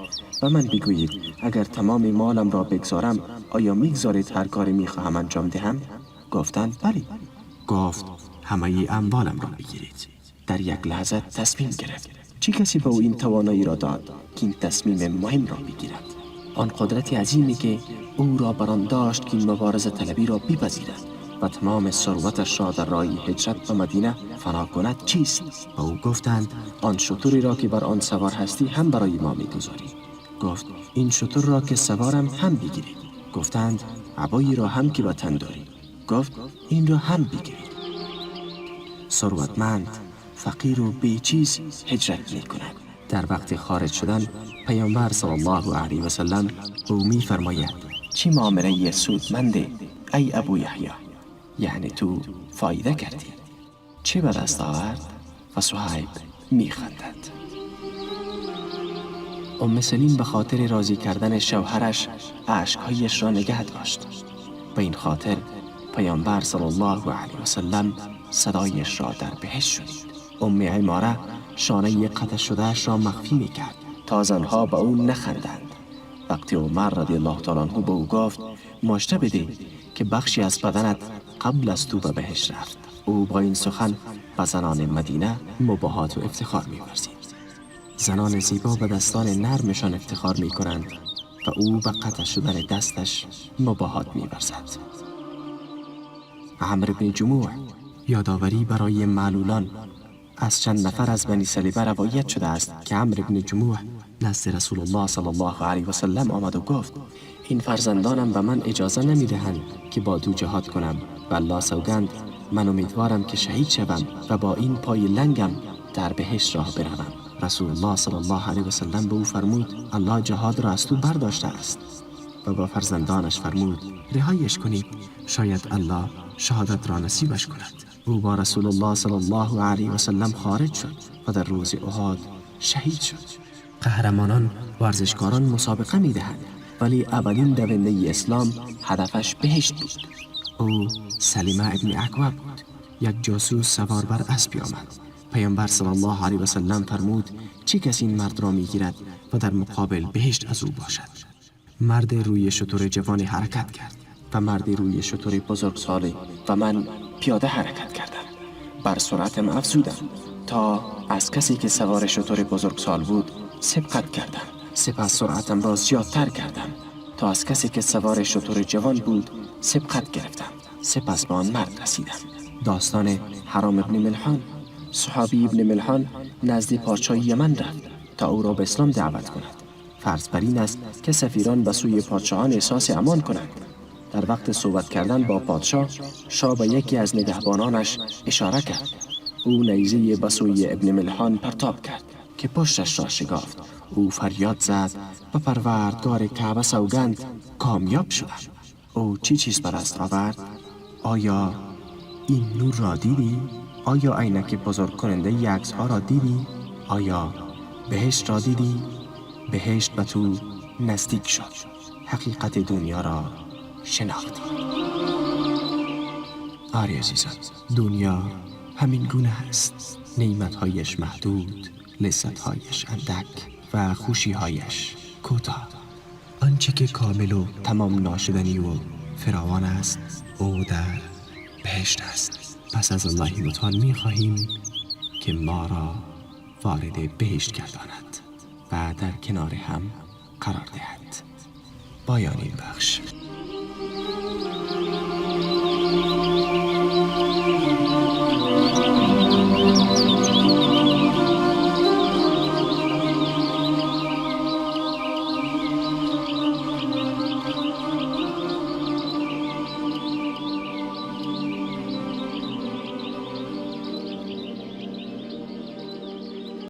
و من بگویید اگر تمام مالم را بگذارم آیا میگذارید هر کاری میخواهم انجام دهم؟ گفتند: بله. گفت: همه اموالم را بگیرید. در یک لحظه تصمیم گرفت. چه کسی به او این توانایی را داد که این تصمیم مهم را بگیرد؟ آن قدرت عظیمی که او را بران داشت که این مبارزه طلبی را بپذیرد و تمام ثروتش را در راه هجرت به مدینه فنا کند چیست؟ و او گفتند: آن شتری را که بر آن سوار هستی هم برای ما میگذاری. گفت: این شتر را که سوارم هم بگیرید. گفتند: عبایی را هم که به تن داری. گفت: این را هم بگیرید. ثروتمند، فقیر و بیچیز هجرت می کند. در وقت خارج شدن پیامبر صلی الله علیه و سلم او می فرماید: چه معامله سودمنده ای ابو یحیی، یعنی تو فایده کردی. چه به دست آورد؟ و صهیب می خندد. سلیم به خاطر راضی کردن شوهرش اشکهایش را نگه داشت. به این خاطر پیامبر صلی الله علیه و سلم صدایش را در بهشت شنید. عماره شانه قطع شدهش را مخفی میکرد تا زنها به او نخندند. وقتی عمر رضی الله تعالی عنه به او گفت: مژده بده که بخشی از بدنت قبل از تو به بهشت رفت، او با این سخن به زنان مدینه مباهات و افتخار می‌ورزید. زنان زیبا به دستان نرمشان افتخار می‌کنند و او به قطع شدن دستش مباهات می‌ورزد. عمرو بن جموح یادآوری برای معلولان. از چند نفر از بنی سلیبه روایت شده است که عمرو بن جموح نزد رسول الله صلی الله علیه و سلم آمد و گفت: این فرزندانم به من اجازه نمیدهند که با تو جهاد کنم و الله سوگند من امیدوارم که شهید شوم و با این پای لنگم در بهشت راه بروم. رسول الله صلی الله علیه و سلم به او فرمود: الله جهاد را از تو برداشته است. و با فرزندانش فرمود: رهایش کنید، شاید الله شهادت را نصیبش کند. او با رسول الله صلی الله علیه و سلم خارج شد و در روز احد شهید شد. قهرمانان ورزشکاران مسابقه می‌دهند، ولی اولین دونده اسلام هدفش بهشت بود. او سلیمه ابن اکوع بود یک جاسوس سوار بر اسبی آمد. پیامبر صلی الله علیه و سلم فرمود چه کسی این مرد را میگیرد و در مقابل بهشت از او باشد. مرد روی شتر جوان حرکت کرد و مرد روی شتر بزرگساله و من پیاده حرکت کردم. بر سرعتم افزودم تا از کسی که سوار شتر بزرگسال بود سبقت کردم. سپس سرعتم را زیادتر کردم تا از کسی که سوار شتر جوان بود سبقت گرفتم. سپس به آن مرد رسیدم. داستان حرام ابن ملحان. صحابی ابن ملحان نزد پادشاه یمن رفت تا او را به اسلام دعوت کند. فرض بر این است که سفیران به سوی پادشاهان احساس امان کنند. در وقت صحبت کردن با پادشاه، شاه به یکی از نگهبانانش اشاره کرد. او نیزه به سوی ابن ملحان پرتاب کرد که پشتش را شکافت. او فریاد زد و پروردگار کعبه سوگند کامیاب شدم. او چیز بر دست آورد؟ آیا این نور را دیدی؟ آیا عینک بزرگ کننده یکس ها را دیدی؟ آیا بهشت را دیدی؟ بهشت به تو نزدیک شد. حقیقت دنیا را شناختی. آری عزیزان، دنیا همین گونه است. نعمتهایش محدود، لذتهایش اندک و خوشیهایش کوتاه. آنچه که کامل و تمام ناشدنی و فراوان است او در بهشت است. پس از الله متعال می خواهیم که ما را وارد بهشت گرداند و در کنار هم قرار دهد. پایان این بخش.